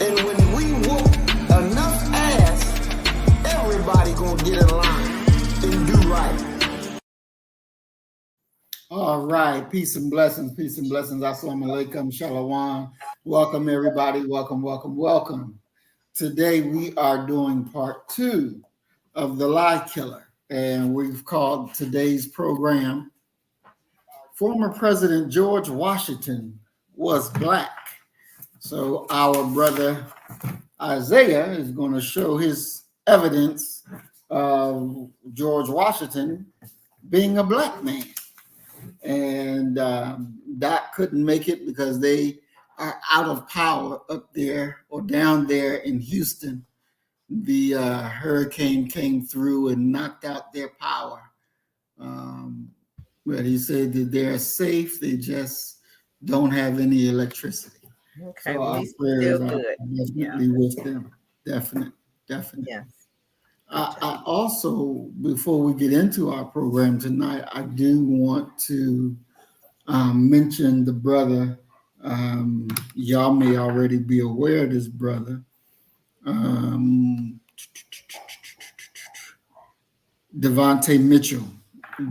And when we whoop enough ass, everybody gonna get in line and do right. All right, peace and blessings, peace and blessings. Assalamu alaikum, shalom. Welcome, everybody. Welcome, welcome, welcome. Today we are doing part 2 of The Lie Killer, and we've called today's program Former President George Washington Was Black. So our brother Isaiah is going to show his evidence of George Washington being a black man. And Doc couldn't make it because they are out of power up there or down there in Houston. The hurricane came through and knocked out their power. But he said that they're safe. They just don't have any electricity. Okay, So well, our he's prayers still are good. definitely with them. Definitely. Yes. I also, before we get into our program tonight, I do want to mention the brother. Y'all may already be aware of this brother. Devontae Mitchell,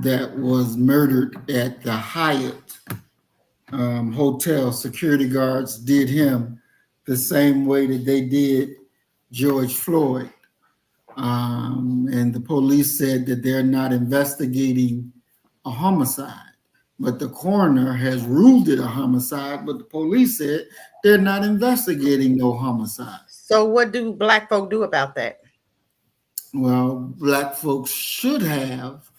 that was murdered at the Hyatt hotel. Security guards did him the same way that they did George Floyd. And the police said that they're not investigating a homicide, but the coroner has ruled it a homicide, but the police said they're not investigating no homicide. So what do black folk do about that? Well, black folks should have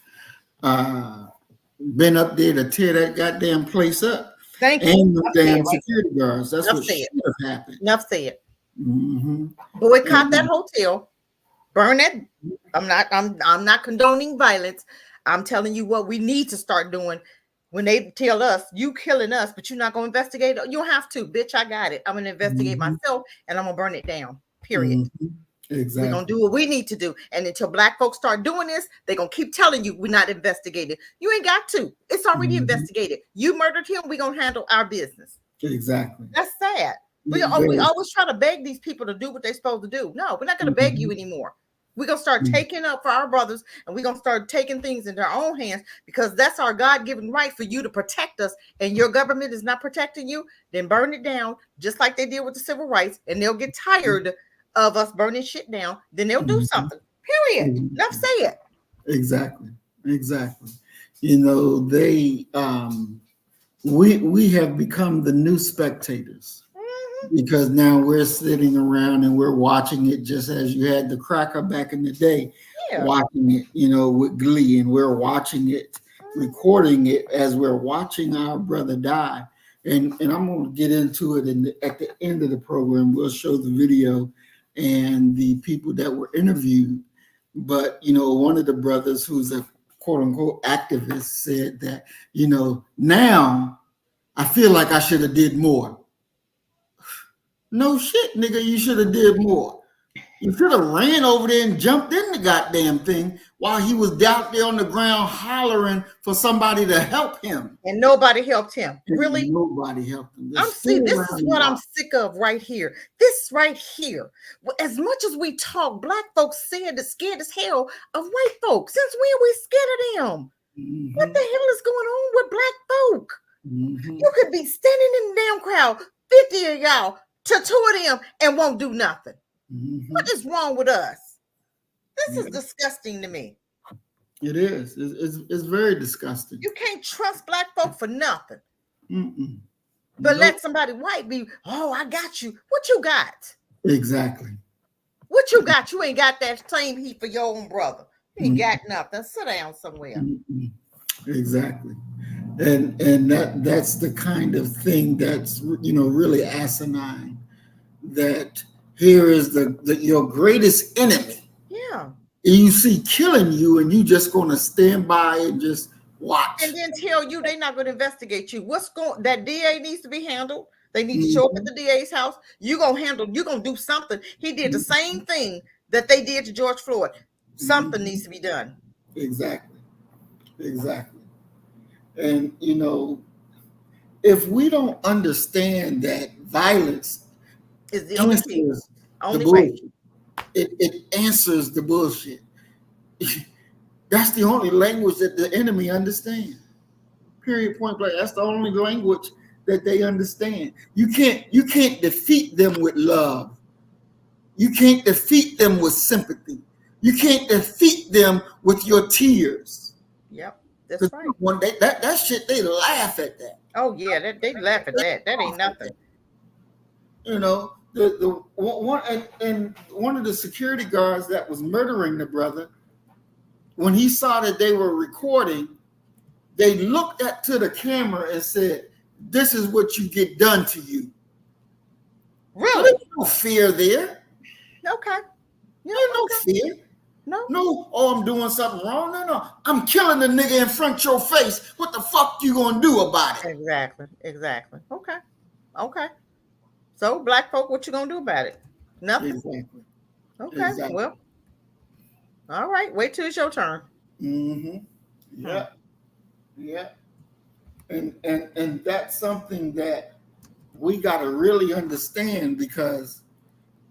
been up there to tear that goddamn place up. Thank you. And the damn security guards. That's Enough what should have happened. Enough said. Mm-hmm. Boycott that hotel. Burn it. I'm not condoning violence. I'm telling you what we need to start doing. When they tell us you killing us, but you're not gonna investigate, you don't have to, bitch. I got it. I'm gonna investigate myself and I'm gonna burn it down. Period. Mm-hmm. Exactly. We're gonna do what we need to do. And until black folks start doing this, they're gonna keep telling you we're not investigating. You ain't got to. It's already investigated. You murdered him, we're gonna handle our business. Exactly. That's sad. We always try to beg these people to do what they're supposed to do. No, we're not gonna beg you anymore. We're going to start taking up for our brothers, and we're going to start taking things into our own hands, because that's our God-given right for you to protect us, and your government is not protecting you. Then burn it down, just like they did with the civil rights, and they'll get tired of us burning shit down. Then they'll do something. Period. Enough said. Exactly. You know, they we have become the new spectators. Because now we're sitting around and we're watching it just as you had the cracker back in the day, watching it, you know, with glee, and we're watching it, recording it as we're watching our brother die. And I'm going to get into it at the end of the program. We'll show the video and the people that were interviewed. But, you know, one of the brothers who's a quote unquote activist said that, you know, now I feel like I should have did more. No shit, nigga, you should have did more. You should have ran over there and jumped in the goddamn thing while he was down there on the ground hollering for somebody to help him. And nobody helped him. Really? Nobody helped him. This is what I'm sick of right here. This right here. As much as we talk, black folks scared as hell of white folks. Since when we scared of them? What the hell is going on with black folk? You could be standing in the damn crowd, 50 of y'all, to 2 of them, and won't do nothing. What is wrong with us? This is disgusting to me. It is. It's very disgusting. You can't trust black folk for nothing. But let somebody white be, oh, I got you. What you got? Exactly. What you got? You ain't got that same heat for your own brother. You ain't got nothing. Sit down somewhere. Exactly. And that's the kind of thing that's, you know, really asinine. That here is your greatest enemy. Yeah. And you see killing you, and you just gonna stand by and just watch. And then tell you they're not going to investigate you. That DA needs to be handled. They need to show up at the DA's house. You're gonna do something. He did the same thing that they did to George Floyd. Something needs to be done. Exactly. And you know, if we don't understand that violence Is the only key. answers the Only way. bullshit. It answers the bullshit. That's the only language that the enemy understands. Period. Point blank. That's the only language that they understand. You can't defeat them with love. You can't defeat them with sympathy. You can't defeat them with your tears. Yep, that's right. When that shit, they laugh at that. Oh yeah, they laugh at that. That ain't nothing. You know, the one and one of the security guards that was murdering the brother, when he saw that they were recording, they looked to the camera and said, "This is what you get done to you." Really? There's no fear there. Okay. There's no fear. No, oh, I'm doing something wrong. No. I'm killing the nigga in front of your face. What the fuck you gonna do about it? Exactly. Okay. So, black folk, what you gonna do about it? Nothing. Exactly. Okay. Exactly. Well, all right. Wait till it's your turn. Mm-hmm. Yeah. And that's something that we got to really understand, because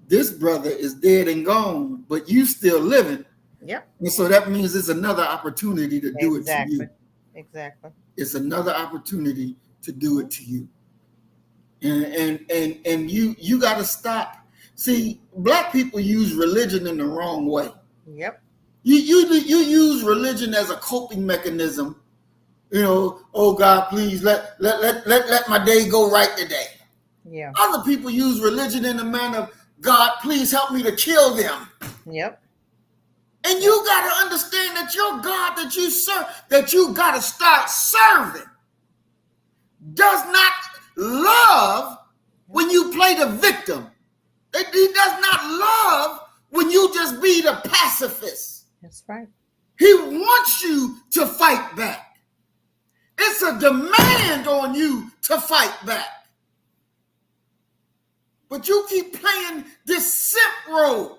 this brother is dead and gone, but you still living. Yep. And so that means it's another opportunity to do it to you. Exactly. It's another opportunity to do it to you. And you got to stop. See, black people use religion in the wrong way. Yep. You use religion as a coping mechanism. You know, oh God, please let my day go right today. Yeah. Other people use religion in the manner of, God, please help me to kill them. Yep. And you got to understand that your God that you serve, that you got to start serving, does not love when you play the victim. He does not love when you just be the pacifist. That's right. He wants you to fight back. It's a demand on you to fight back. But you keep playing this simp role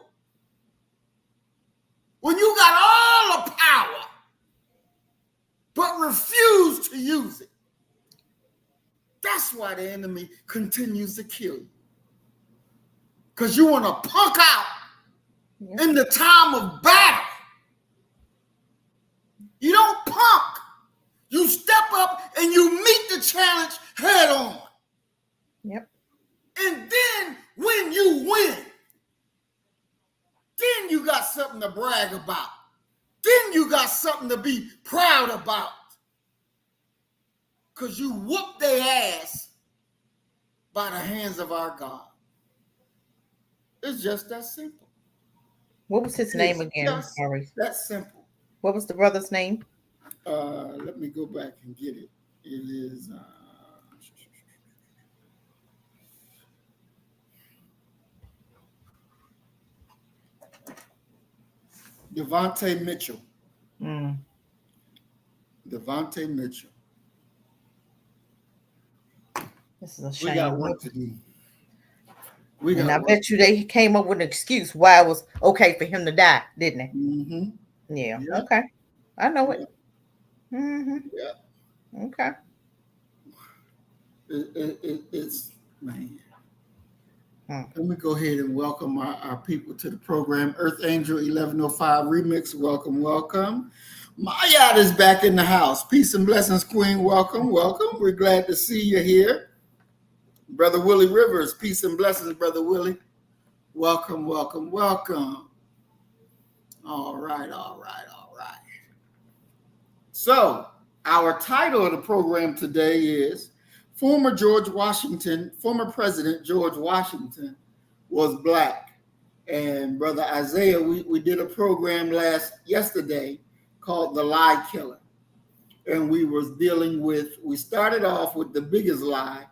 when you got all the power, but refuse to use it. That's why the enemy continues to kill you. Because you want to punk out in the time of battle. You don't punk. You step up and you meet the challenge head on. Yep. And then when you win, then you got something to brag about. Then you got something to be proud about. Because you whooped their ass by the hands of our God. It's just that simple. What was his name again? Sorry. That's simple. What was the brother's name? Let me go back and get it. It is Devontae Mitchell. Devontae Mitchell. This is a shame. We got work to do. And I bet you they came up with an excuse why it was okay for him to die, didn't they? Mm-hmm. Yeah. Okay. I know it. Mm-hmm. Yeah. Okay. It's man. Let me go ahead and welcome our people to the program. Earth Angel 1105 Remix. Welcome. Mayad is back in the house. Peace and blessings, Queen. Welcome. We're glad to see you here. Brother Willie Rivers. Peace and blessings, Brother Willie. Welcome. All right. So, our title of the program today is Former President George Washington was black. And Brother Isaiah, we did a program yesterday called The Lie Killer. And we started off with the biggest lie,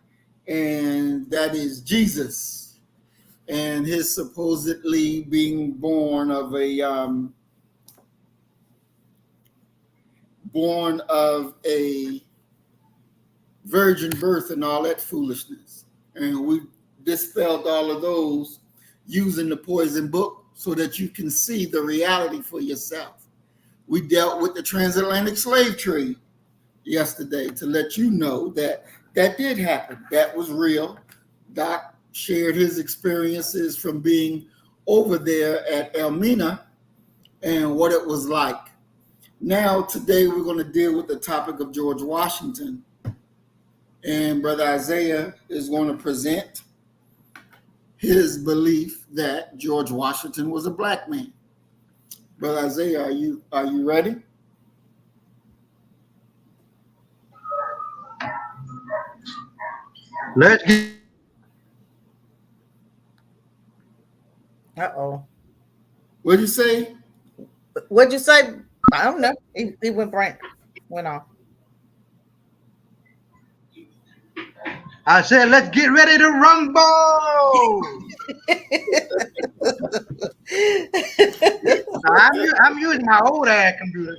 and that is Jesus and his supposedly being born of a virgin birth and all that foolishness. And we dispelled all of those using the poison book so that you can see the reality for yourself. We dealt with the transatlantic slave trade yesterday to let you know that did happen. That was real. Doc shared his experiences from being over there at Elmina and what it was like. Now, today we're going to deal with the topic of George Washington. And Brother Isaiah is going to present his belief that George Washington was a black man. Brother Isaiah, are you ready? Let's get. Uh-oh. What'd you say? What'd you say? I don't know. He went off. I said, let's get ready to rumble. I'm using my old ass computer.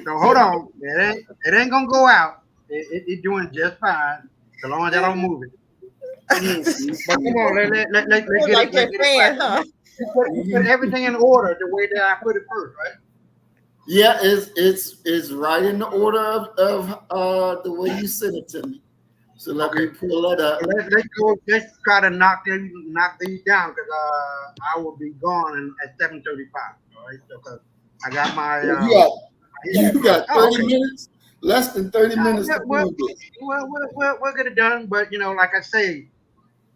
So hold on. It ain't gonna go out. It's doing just fine. So long as I don't move it. But come on, let's get Like that fan, huh? put everything in order the way that I put it first, right? Yeah, it's right in the order of the way you sent it to me. So let me pull that up. Let's try to knock these down because I will be gone at 7:35. All right, so I got my. You got 30 minutes, less than 30 minutes. We'll get it done, but like I say,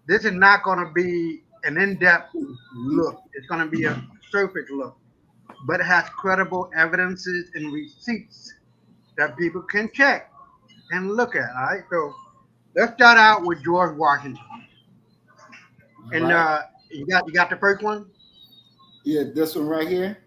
this is not going to be an in-depth look. It's going to be a surface look, but it has credible evidences and receipts that people can check and look at. All right, so let's start out with George Washington. And you got the first one? Yeah, this one right here.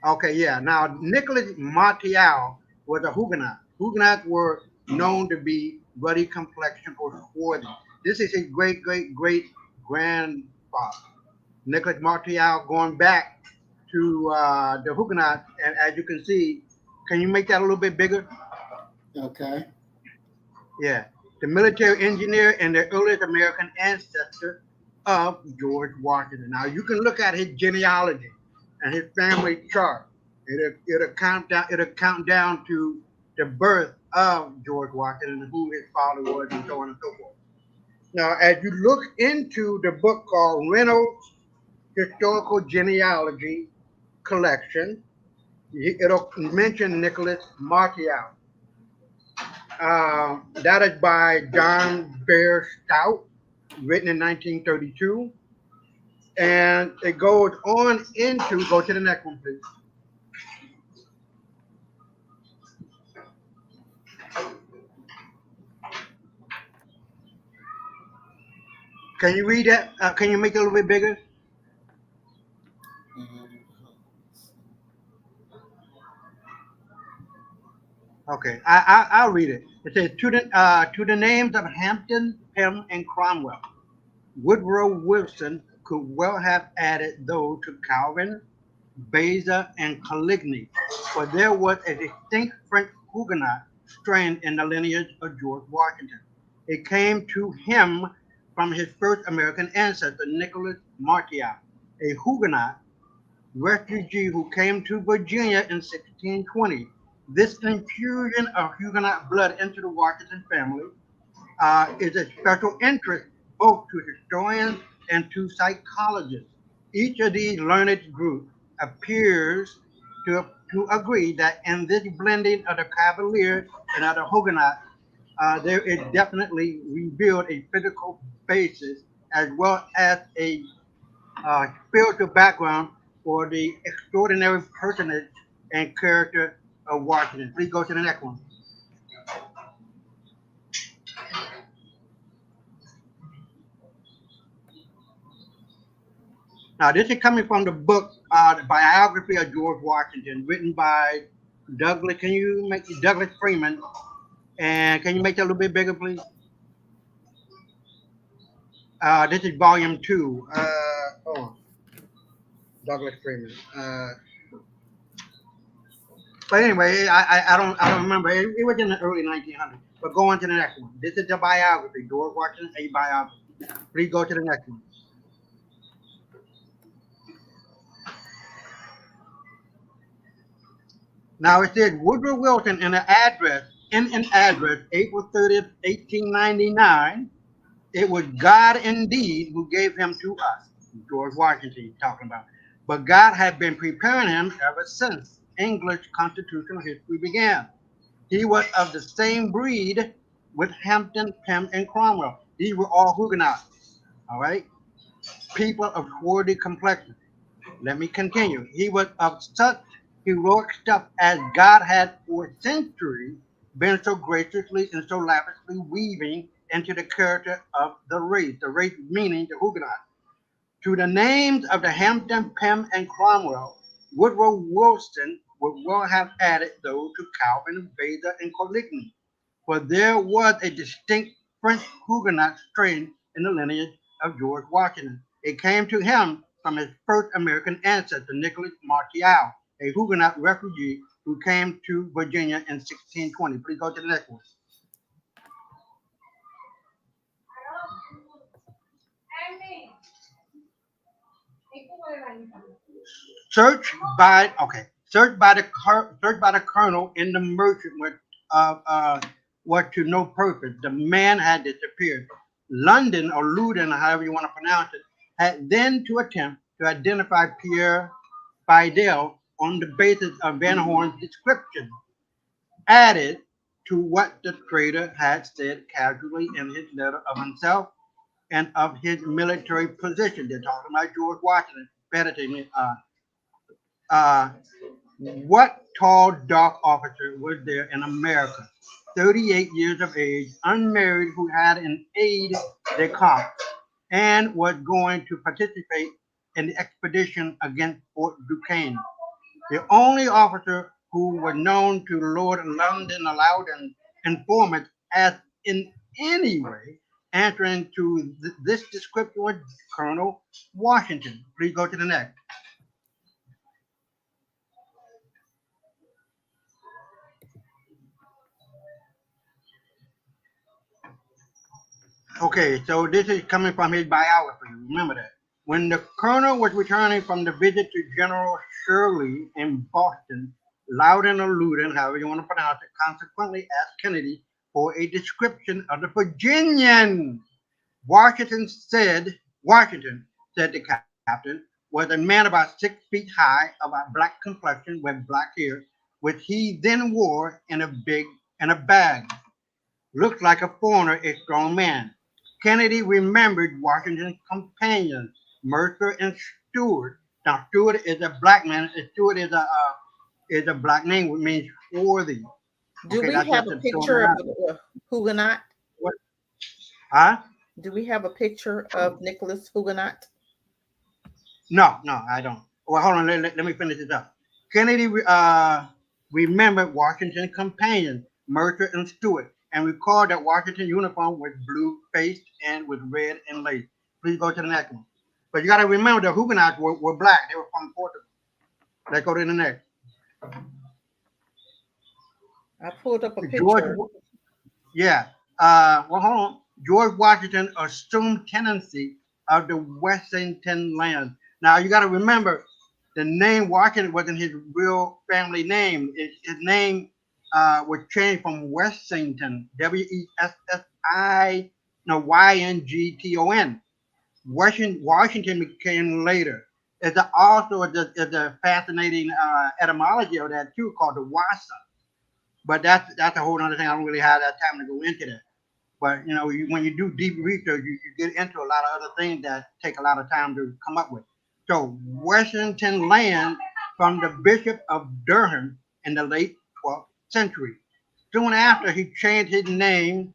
Okay, yeah. Now, Nicholas Martial was a Huguenot. Huguenots were known to be ruddy complexion or swarthy. This is his great-great-great-grandfather, Nicholas Martial, going back to the Huguenots. And as you can see, can you make that a little bit bigger? Okay. Yeah. The military engineer and the earliest American ancestor of George Washington. Now, you can look at his genealogy and his family chart. It'll count down to the birth of George Washington and who his father was and so on and so forth. Now, as you look into the book called Reynolds Historical Genealogy Collection, it'll mention Nicholas Martial. That is by John Bear Stout, written in 1932. And it goes on into, go to the next one, please. Can you read that? Can you make it a little bit bigger? Okay, I'll read it. It says, to the names of Hampton, Pym, and Cromwell, Woodrow Wilson could well have added those to Calvin, Beza, and Coligny, for there was a distinct French Huguenot strain in the lineage of George Washington. It came to him from his first American ancestor, Nicholas Martial, a Huguenot refugee who came to Virginia in 1620. This infusion of Huguenot blood into the Washington family is a special interest both to historians and to psychologists. Each of these learned groups appears to agree that in this blending of the Cavaliers and of the Huguenots, there is definitely revealed a physical basis as well as a spiritual background for the extraordinary personage and character of Washington. Please go to the next one. Now, this is coming from the book, The Biography of George Washington, written by Douglas. Can you make Douglas Freeman? And can you make that a little bit bigger, please? This is volume 2. Douglas Freeman. But anyway, I don't remember. It was in the early 1900s. But go on to the next one. This is the biography, George Washington, a biography. Please go to the next one. Now it said Woodrow Wilson in an address, April 30th, 1899, It was God indeed who gave him to us. George Washington talking about. But God had been preparing him ever since English constitutional history began. He was of the same breed with Hampton, Penn, and Cromwell. These were all Huguenots, all right? People of swarthy complexion. Let me continue. He was of such heroic stuff as God had for centuries been so graciously and so lavishly weaving into the character of the race meaning the Huguenot. To the names of the Hampton, Penn, and Cromwell, Woodrow Wilson would well have added those to Calvin, Beza, and Coligny, for there was a distinct French Huguenot strain in the lineage of George Washington. It came to him from his first American ancestor, Nicholas Martial, a Huguenot refugee who came to Virginia in 1620. Please go to the next one. Search by the colonel in the merchant was to no purpose. The man had disappeared. London or Loudon, or however you want to pronounce it, had then to attempt to identify Pierre Fidel on the basis of Van Horn's description, added to what the traitor had said casually in his letter of himself and of his military position. They're talking about George Washington, meditating. Uh, what tall, dark officer was there in America, 38 years of age, unmarried, who had an aide de camp and was going to participate in the expedition against Fort Duquesne? The only officer who was known to Lord London allowed an informant as in any way answering to this description was Colonel Washington. Please go to the next. Okay, so this is coming from his biography. Remember that. When the colonel was returning from the visit to General Shirley in Boston, Loudon or Loudon, however you want to pronounce it, consequently asked Kennedy for a description of the Virginian. Washington said the captain, was a man about 6 feet high, about black complexion with black hair, which he then wore in a bag. Looked like a foreigner, a strong man. Kennedy remembered Washington's companions, Mercer and Stewart. Now, Stewart is a black man. Stewart is a black name, which means swarthy. Do Okay, we that's have just a a picture throwing of the Huguenot? What? Huh? Do we have a picture of Nicholas Huguenot? No, I don't. Well, hold on. Let me finish this up. Kennedy remembered Washington's companions, Mercer and Stewart, and recalled that Washington's uniform was blue faced and with red inlays. Please go to the next one. But you got to remember the Huguenots were black. They were from Portugal. Let's go to the next. I pulled up a George, picture. yeah. Well, hold on. George Washington assumed tenancy of the Wessington land. Now you got to remember, the name Washington wasn't his real family name. His name was changed from Wessington, Yngton. Washington became later. There's also a fascinating etymology of that too, called the Wassa. But that's a whole other thing. I don't really have that time to go into that. But when you do deep research, you get into a lot of other things that take a lot of time to come up with. So Washington land from the Bishop of Durham in the late 12th century. Soon after, he changed his name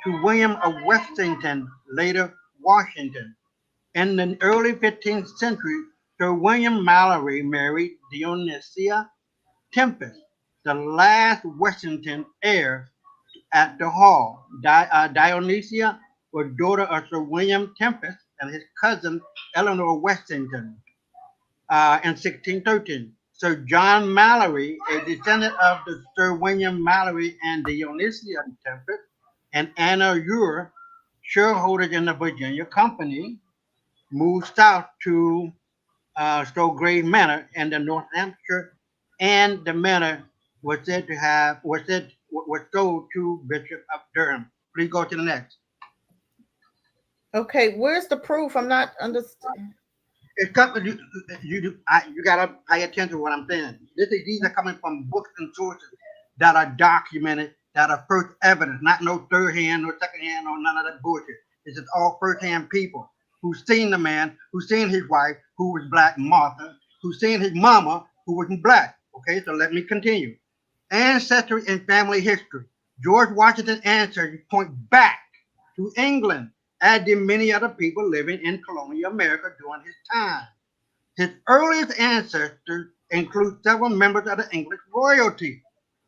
to William of Wessington, later Washington. In the early 15th century, Sir William Mallory married Dionysia Tempest, the last Wessington heir at the hall. Dionysia was daughter of Sir William Tempest and his cousin Eleanor Wessington in 1613. Sir John Mallory, a descendant of the Sir William Mallory and Dionysia Tempest, and Anna Ure, shareholders in the Virginia Company, moved south to Stowgrave Manor in the North Hampshire, and the manor was sold to Bishop of Durham. Please go to the next. Okay, where's the proof? I'm not understanding. It's got you gotta pay attention to what I'm saying. These are coming from books and sources that are documented, that are first evidence, not no third hand, no second hand, or none of that bullshit. It's just all first hand people who seen the man, who seen his wife, who was black, Martha, who seen his mama, who wasn't black. Okay, so let me continue. Ancestry and family history. George Washington's ancestors point back to England, as did many other people living in colonial America during his time. His earliest ancestors include several members of the English royalty,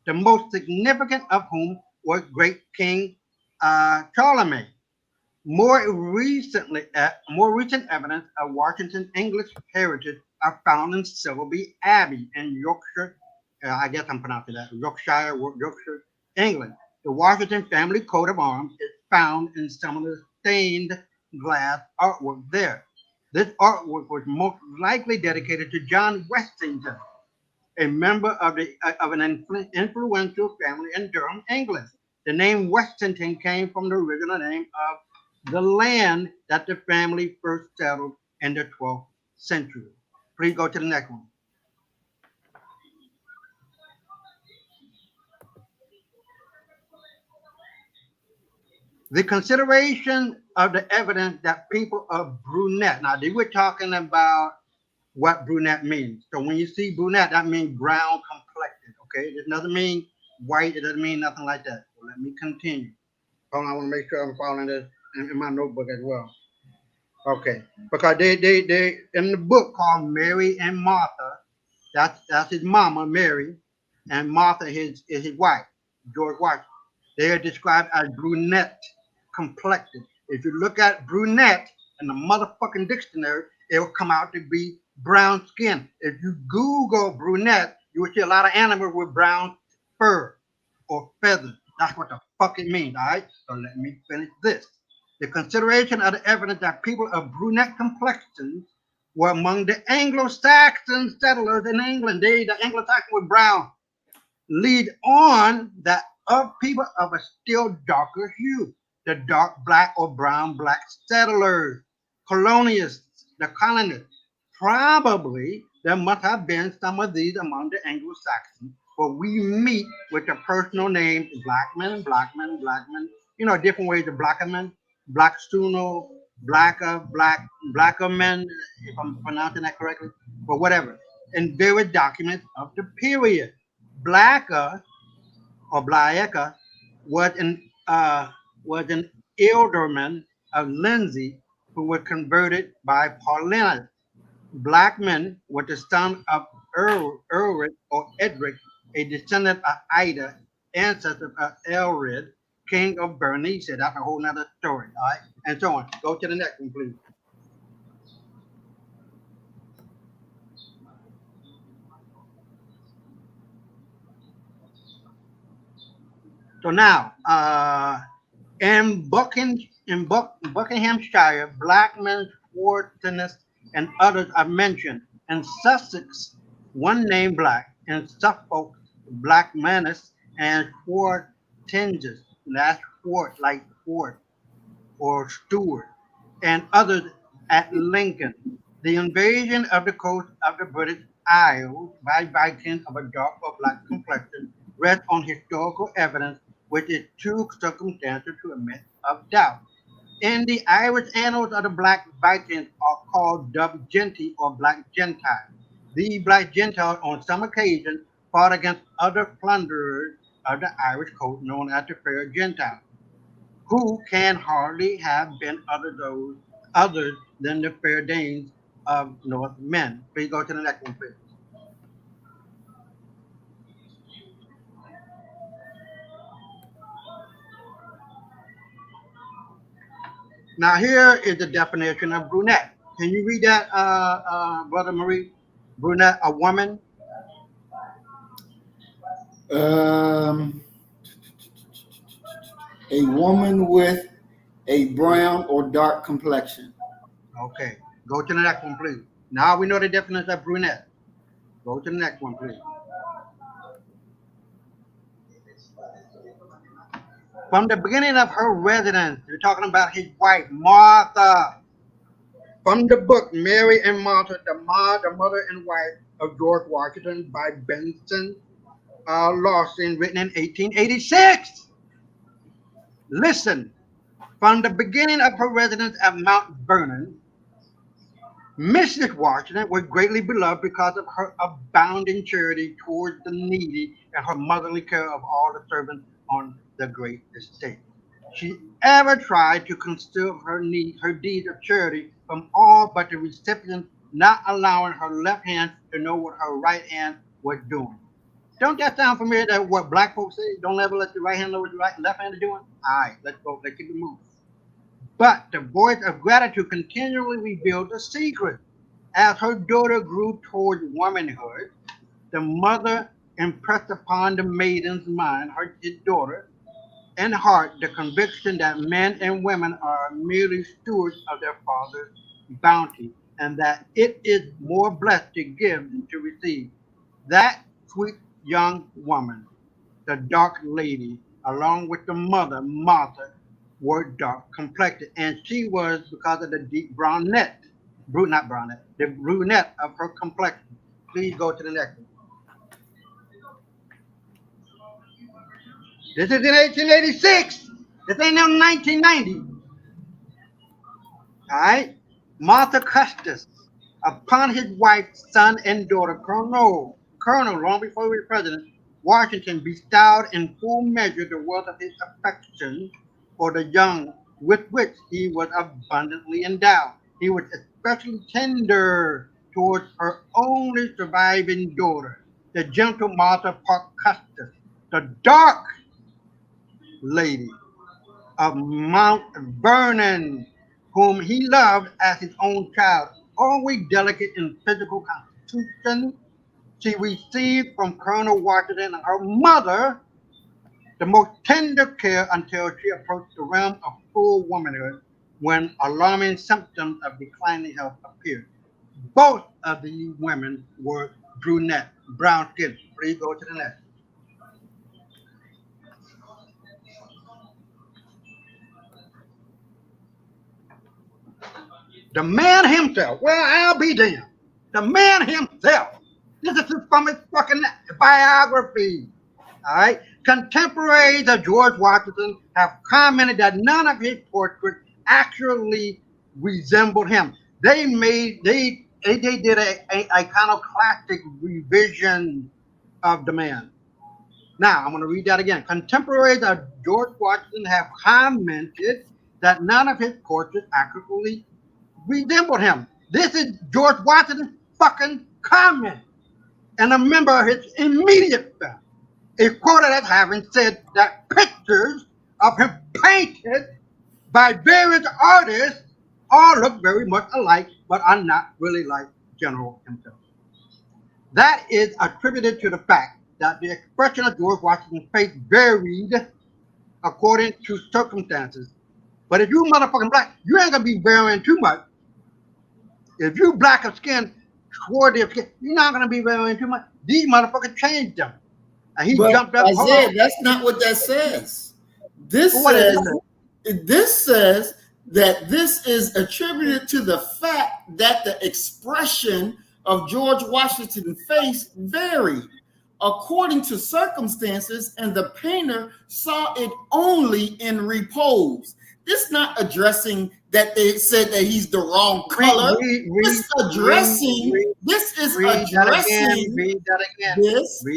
the most significant of whom was great King Charlemagne. More recent evidence of Washington's English heritage are found in Silverby Abbey in Yorkshire. I guess I'm pronouncing that Yorkshire, England. The Washington family coat of arms is found in some of the stained glass artwork there. This artwork was most likely dedicated to John Westington, a member of an influential family in Durham, England. The name Westington came from the original name of the land that the family first settled in the 12th century. Please go to the next one. The consideration of the evidence that people are brunette. Now, they were talking about what brunette means. So when you see brunette, that means brown complected. Okay, it doesn't mean white. It doesn't mean nothing like that. So let me continue. Hold on, I want to make sure I'm following this in my notebook as well. Okay, because they in the book called Mary and Martha. That's his mama Mary, and Martha is his wife, George Washington. They are described as brunette complected. If you look at brunette in the motherfucking dictionary, it will come out to be brown skin. If you Google brunette, you will see a lot of animals with brown fur or feathers. That's what the fuck it means, all right? So let me finish this. The consideration of the evidence that people of brunette complexions were among the Anglo-Saxon settlers in England. The Anglo-Saxons were brown. Lead on that of people of a still darker hue, the dark black or brown black settlers, colonists, the colonists. Probably there must have been some of these among the Anglo-Saxons, but we meet with the personal names Blackman, Blackman, Blackman, different ways of Blackerman, Blackstuno, Blackerman, if I'm pronouncing that correctly, but whatever, in various documents of the period. Blacker or Blaeka was an ealdorman of Lindsey who was converted by Paulinus. Blackman was the son of Ulrich or Edric, a descendant of Ida, ancestor of Elred, king of Bernice. That's a whole nother story, all right? And so on. Go to the next one, please. So now, Buckinghamshire, Blackman, Schwartzenus, and others are mentioned. In Sussex, one named Black. In Suffolk, Blackmanus and Schwartzenus. That's Schwart, like Schwart or Stewart, and others at Lincoln. The invasion of the coast of the British Isles by Vikings of a dark or black complexion rests on historical evidence which is too circumstantial to admit of doubt. In the Irish annals of the Black Vikings are called Dub Genti or Black Gentiles. These Black Gentiles on some occasions fought against other plunderers of the Irish coast known as the Fair Gentiles, who can hardly have been other than the fair Danes of North Men. Please go to the next one, please. Now here is the definition of brunette. Can you read that, Brother Marie? Brunette, a woman. A woman with a brown or dark complexion. Okay, go to the next one, please. Now we know the definition of brunette. Go to the next one, please. From the beginning of her residence, we're talking about his wife, Martha. From the book Mary and Martha, the mother and wife of George Washington by Benson Lawson, written in 1886. Listen, from the beginning of her residence at Mount Vernon, Mrs. Washington was greatly beloved because of her abounding charity towards the needy and her motherly care of all the servants on the great estate. She ever tried to conceal her deeds of charity from all but the recipient, not allowing her left hand to know what her right hand was doing. Don't that sound familiar? That what black folks say? Don't ever let the right hand know what the left hand is doing. All right, let's go. Let's keep it moving. But the voice of gratitude continually revealed the secret. As her daughter grew toward womanhood, the mother impressed upon the maiden's mind, his daughter, and heart, the conviction that men and women are merely stewards of their father's bounty, and that it is more blessed to give than to receive. That sweet young woman, the dark lady, along with the mother, Martha, were dark complected, and she was because of the deep the brunette of her complexion. Please go to the next one. This is in 1886. This ain't no 1990. All right. Martha Custis, upon his wife, son, and daughter, Colonel, long before he was president, Washington bestowed in full measure the wealth of his affection for the young, with which he was abundantly endowed. He was especially tender towards her only surviving daughter, the gentle Martha Parke Custis, the dark lady of Mount Vernon, whom he loved as his own child. Always delicate in physical constitution, she received from Colonel Washington and her mother the most tender care until she approached the realm of full womanhood, when alarming symptoms of declining health appeared. Both of these women were brunette, brown skin. Please go to the next. The man himself, well, I'll be damned. The man himself. This is from his fucking biography. All right. Contemporaries of George Washington have commented that none of his portraits actually resembled him. They did a iconoclastic revision of the man. Now I'm going to read that again. Contemporaries of George Washington have commented that none of his portraits accurately resembled him. This is George Washington's fucking comment, and a member of his immediate family is quoted as having said that pictures of him painted by various artists all look very much alike, but are not really like General himself. That is attributed to the fact that the expression of George Washington's face varied according to circumstances. But if you motherfucking black, you ain't gonna be varying too much. If you black of skin, toward their skin, you're not gonna be varying too much. These motherfuckers changed them. And he jumped up. Isaiah, that's not what that says. This says that this is attributed to the fact that the expression of George Washington's face varied according to circumstances, and the painter saw it only in repose. This is not addressing that they said that he's the wrong color. Read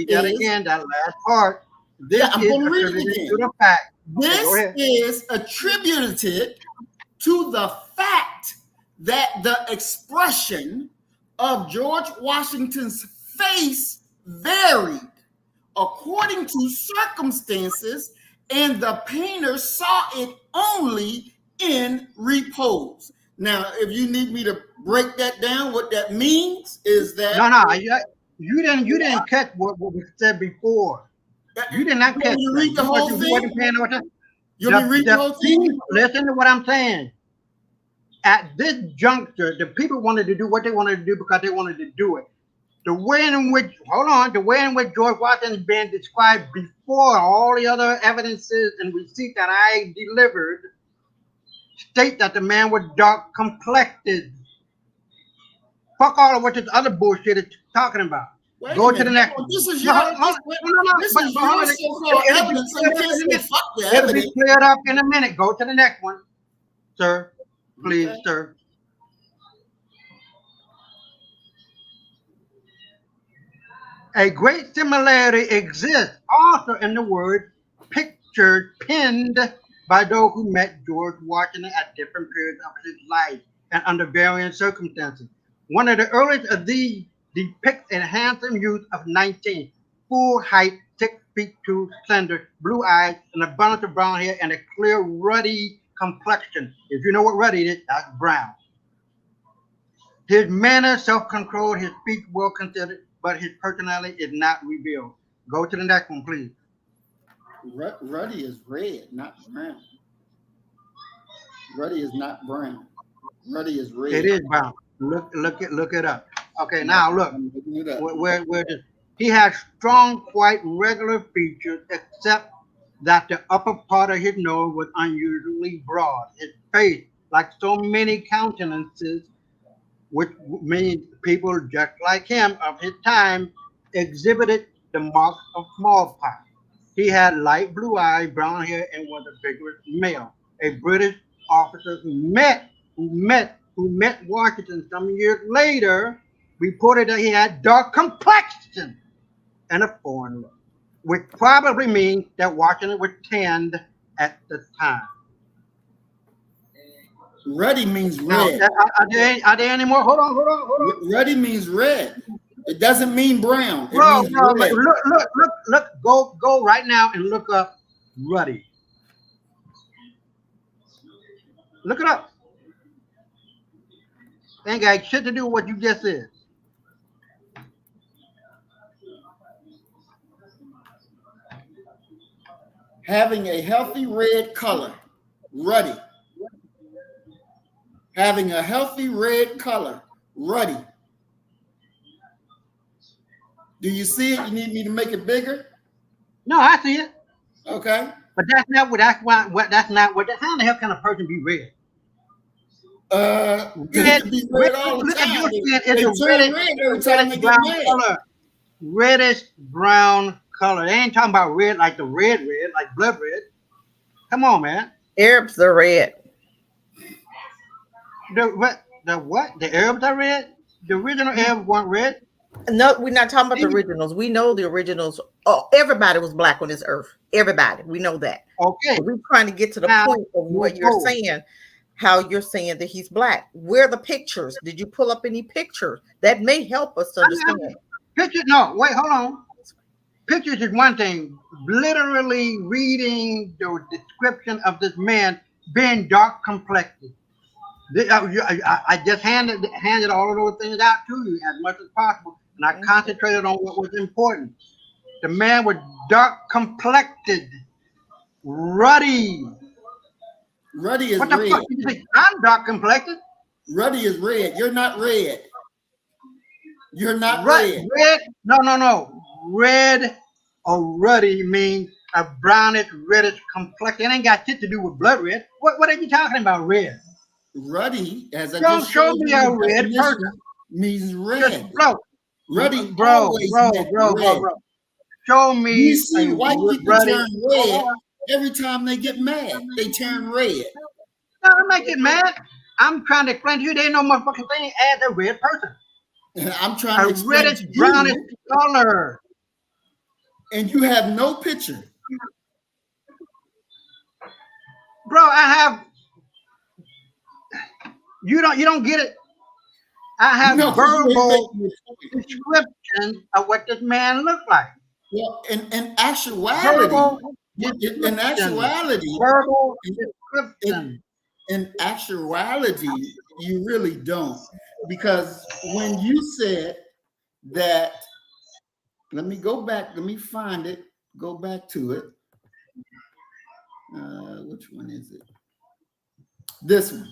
that again. That last part. I'm going to read it again. To the fact. This is attributed to the fact that the expression of George Washington's face varied according to circumstances, and the painter saw it only in repose. Now, if you need me to break that down, what that means is that you didn't catch what we said before. You did not catch. You read the whole thing. You read the whole thing. Listen to what I'm saying. At this juncture, the people wanted to do what they wanted to do because they wanted to do it. the way in which George Washington is being described before all the other evidences and receipts that I delivered state that the man was dark complected. Fuck all of what this other bullshit is talking about. Wait Go a to the minute. next Well, one. this is No, your hold on. this is your so-called evidence. So you can't say fuck the It'll be evidence. cleared up in a minute. Go to the next one, sir. Please, Okay. sir. A great similarity exists also in the word pictured, penned by those who met George Washington at different periods of his life and under varying circumstances. One of the earliest of these depicts a handsome youth of 19, full height, 6 feet 2, slender, blue eyes, an abundance of brown hair, and a clear, ruddy complexion. If you know what ruddy is, that's brown. His manner self-controlled, his speech well considered, but his personality is not revealed. Go to the next one, please. Ruddy is red, not brown. Ruddy is not brown. Ruddy is red. It is brown. Look it up. Okay, now look. I'm looking it up. Where he has strong, quite regular features, except that the upper part of his nose was unusually broad. His face, like so many countenances, which means people just like him of his time, exhibited the marks of smallpox. He had light blue eyes, brown hair, and was a vigorous male. A British officer who met Washington some years later reported that he had dark complexion and a foreign look, which probably means that Washington was tanned at the time. Ruddy means Now, red. are there any more? Hold on. Ruddy means red. It doesn't mean brown. It Bro, means bro, red. look, go right now and look up ruddy. Look it up. Ain't got shit to do with what you just said. Having a healthy red color, ruddy. Having a healthy red color, ruddy. Do you see it? You need me to make it bigger? No, I see it. Okay. But that's not what how the hell can a person be red? It can be red all the Look at time. your skin. They It's a turn red every time they get brown mad. color. Reddish brown color. They ain't talking about red like the red, like blood red. Come on, man. Arabs are red. The what? The Arabs are red? The original Arabs weren't red? No, we're not talking about the originals. We know the originals. Oh, everybody was black on this earth. Everybody. We know that. Okay. But we're trying to get to the Now, point of what you're forward. saying, how you're saying that he's black. Where are the pictures? Did you pull up any pictures? That may help us to understand. Pictures, no, wait, hold on. Pictures is one thing. Literally reading the description of this man being dark complected. I just handed all of those things out to you as much as possible, and I concentrated on what was important. The man was dark complected, ruddy. Ruddy is What the red. fuck you think? I'm dark complected. Ruddy is red. You're not red. You're not Red. No. Red or ruddy means a brownish, reddish complexion. It ain't got shit to do with blood red. What are you talking about, red? Ruddy, as I Don't just show showed me you, a the red definition person. means Just, red. bro, Ruddy bro. always meant red. Show me. You see a white people ruddy- turn red every time they get mad. They turn red. No, I'm not getting mad. I'm trying to explain to you, there ain't no motherfucking thing as a red person. And I'm trying to A explain reddish, to brownish you, color. and you have no picture. Bro, I have. You don't get it. I have No, verbal description of what this man looked like. well, in actuality, Verbal in actuality, verbal description. in actuality, you really don't. Because when you said that, let me go back, let me find it, go back to it. Which one is it? This one.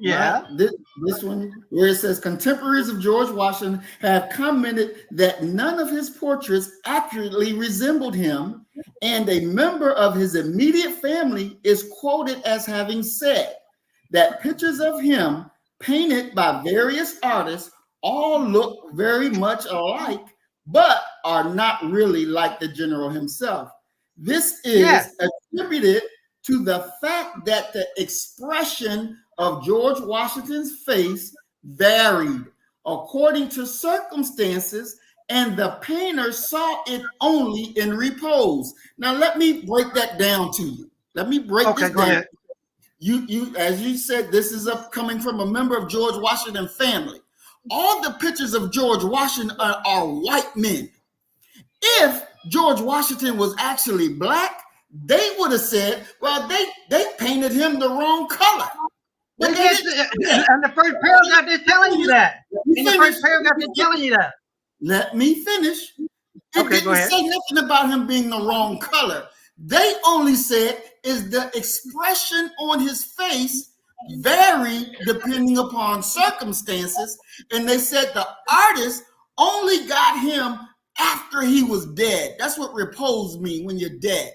Yeah. Right? This one, where it says contemporaries of George Washington have commented that none of his portraits accurately resembled him, and a member of his immediate family is quoted as having said that pictures of him painted by various artists all look very much alike, but are not really like the general himself. This is Yes. attributed to the fact that the expression of George Washington's face varied according to circumstances, and the painter saw it only in repose. Now, let me break that down to you. Let me break Okay, this go down. ahead. You, as you said, this is coming from a member of George Washington family. All the pictures of George Washington are white men. If George Washington was actually black, they would have said, well, they painted him the wrong color. But they didn't. And the first paragraph, they're telling you that. In the first paragraph, they're telling you that. Let me finish. It Okay, go didn't ahead. say nothing about him being the wrong color. They only said is the expression on his face varied depending upon circumstances. And they said the artist only got him after he was dead. That's what repose means, when you're dead.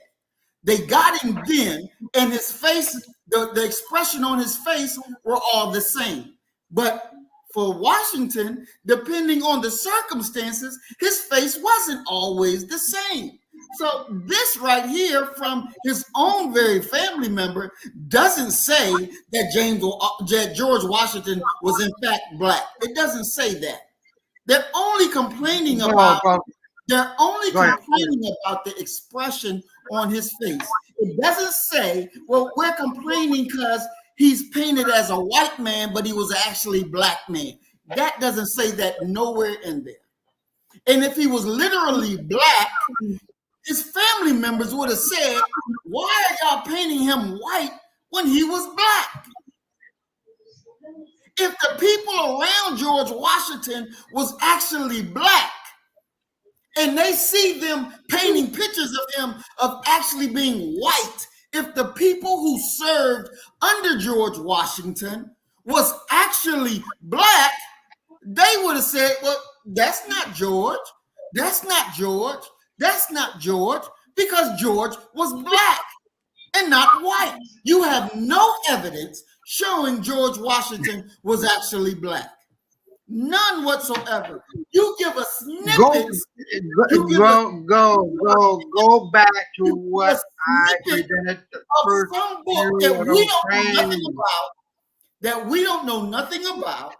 They got him then, and his face, the expression on his face were all the same. But for Washington, depending on the circumstances, his face wasn't always the same. So this right here from his own very family member doesn't say that George Washington was in fact black. It doesn't say that. They're only complaining about They're only Go ahead. complaining about the expression on his face. It doesn't say, well, we're complaining because he's painted as a white man, but he was actually black man. That doesn't say that nowhere in there. And if he was literally black, his family members would have said, why are y'all painting him white when he was black? If the people around George Washington was actually black, and they see them painting pictures of him of actually being white, if the people who served under George Washington was actually black, they would have said, well, that's not George. That's not George. That's not George, because George was black and not white. You have no evidence showing George Washington was actually black. None whatsoever. You give us snippets. Go back to what I presented the Of first some few book that of we those don't know nothing things. about. That we don't know nothing about.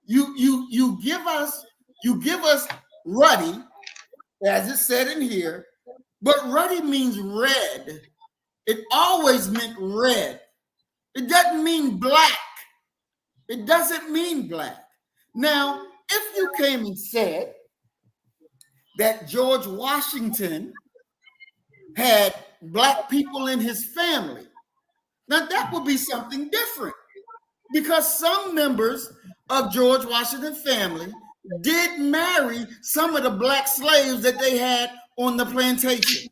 You give us ruddy, as it said in here, but ruddy means red. It always meant red. It doesn't mean black. It doesn't mean black. Now, if you came and said that George Washington had black people in his family, now that would be something different, because some members of George Washington's family did marry some of the black slaves that they had on the plantation.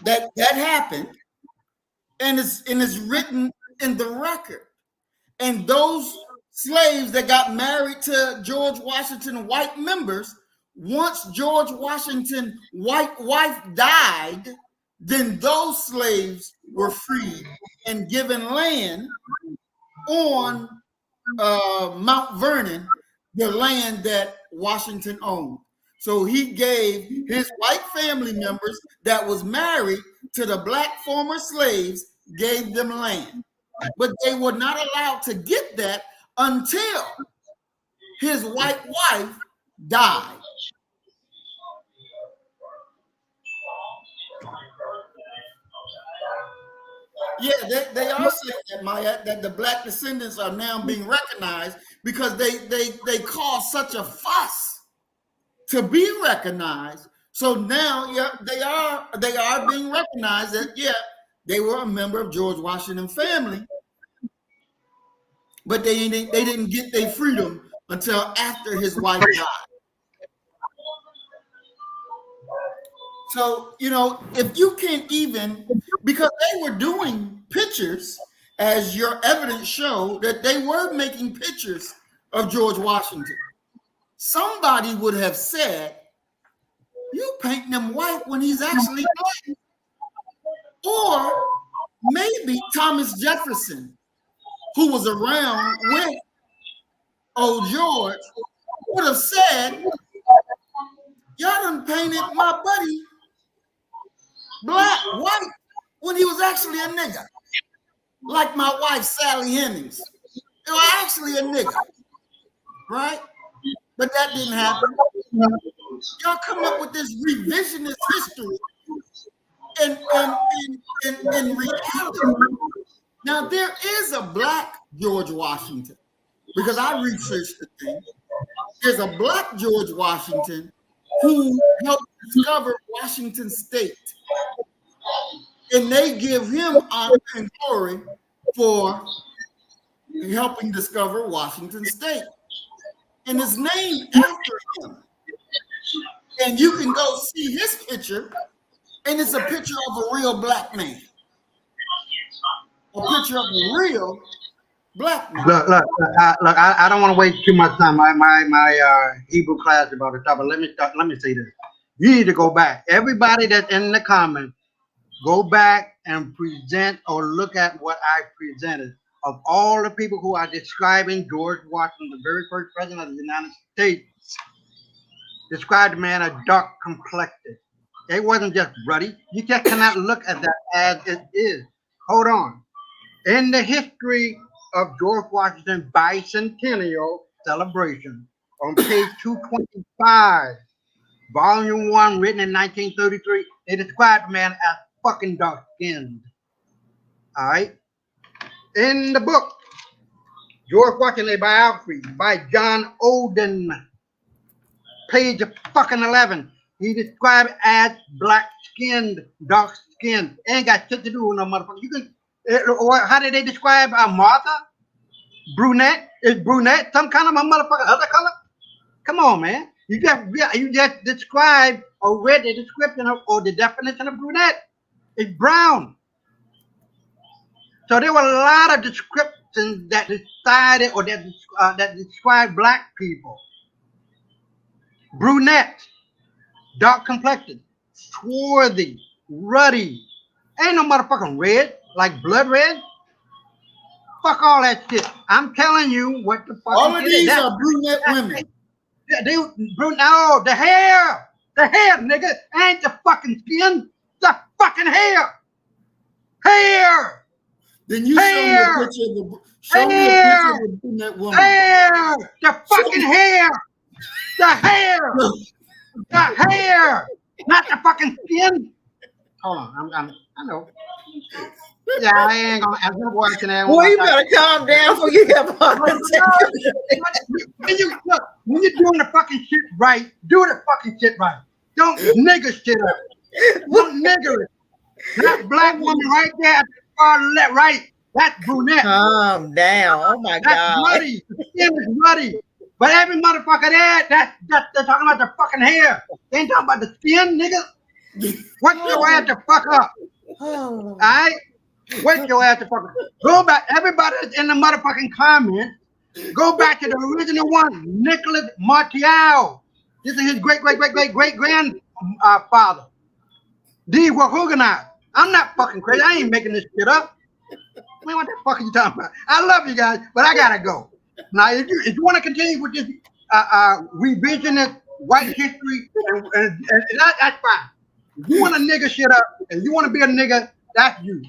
That happened, and it's written in the record. And those slaves that got married to George Washington white members, once George Washington white wife died, then those slaves were freed and given land on Mount Vernon, the land that Washington owned. So he gave his white family members that was married to the black former slaves, gave them land. But they were not allowed to get that until his white wife died. Yeah, they are saying that, Maya, that the black descendants are now being recognized because they caused such a fuss to be recognized. So now, yeah, they are being recognized that, yeah, they were a member of George Washington family, but they didn't get their freedom until after his wife died. So, if you can't even, because they were doing pictures as your evidence show, that they were making pictures of George Washington. Somebody would have said, you painting him white when he's actually black. Or maybe Thomas Jefferson, who was around with old George, would have said, y'all done painted my buddy white when he was actually a nigga. Like my wife, Sally Hemings. They were actually a nigga, right? But that didn't happen. Y'all come up with this revisionist history in reality. Now, there is a black George Washington, because I researched the thing. There's a black George Washington who helped discover Washington State. And they give him honor and glory for helping discover Washington State. And it's named after him. And you can go see his picture, and it's a picture of a real black man. A picture of a real black man. Look, I don't want to waste too much time. My Hebrew class is about to start, but let me say this. You need to go back. Everybody that's in the comments, go back and present or look at what I presented. Of all the people who are describing George Washington, the very first president of the United States, described the man as dark complected. It wasn't just ruddy. You just cannot look at that as it is. Hold on. In the history of George Washington bicentennial celebration, on page 225, volume 1, written in 1933, they described the man as fucking dark skinned. All right. In the book, George Washington, a biography by John Oden, page fucking 11, he described as black skinned, dark skinned. Ain't got shit to do with no motherfucker. You can, how did they describe Martha? Brunette? Is brunette some kind of a motherfucker other color? Come on, man. You just described or read the description of, or the definition of brunette. It's brown. So there were a lot of descriptions that decided or that described black people. Brunette, dark complected, swarthy, ruddy. Ain't no motherfucking red, like blood red. Fuck all that shit. I'm telling you what the fuck. All of these are brunette women. No, the hair, nigga, ain't the fucking skin, the fucking hair. Hair. Then you show me a picture of the brunette woman. Hair, the fucking hair, the hair, not the fucking skin. Hold on, I know. Yeah, I ain't gonna. I'm gonna watch that. Boy, you better calm down before you have heart attack. When you're doing the fucking shit right, do the fucking shit right. Don't nigger shit up. Don't nigger it. That black woman right there at the far left, right. That's brunette. Calm down. Oh my That's God. muddy. The skin is muddy. But every motherfucker there, they're talking about the fucking hair. They ain't talking about the skin, nigga. Wake your ass the fuck up. Oh. All right? Wake your ass the fuck up. Go back. Everybody that's in the motherfucking comments, go back to the original one, Nicholas Martial. This is his great-great-great-great-grandfather. These were Huguenots. I'm not fucking crazy. I ain't making this shit up. Man, what the fuck are you talking about? I love you guys, but I gotta go. Now, if you want to continue with this revisionist white history, and that's fine. If you want to nigga shit up and you want to be a nigga, that's you.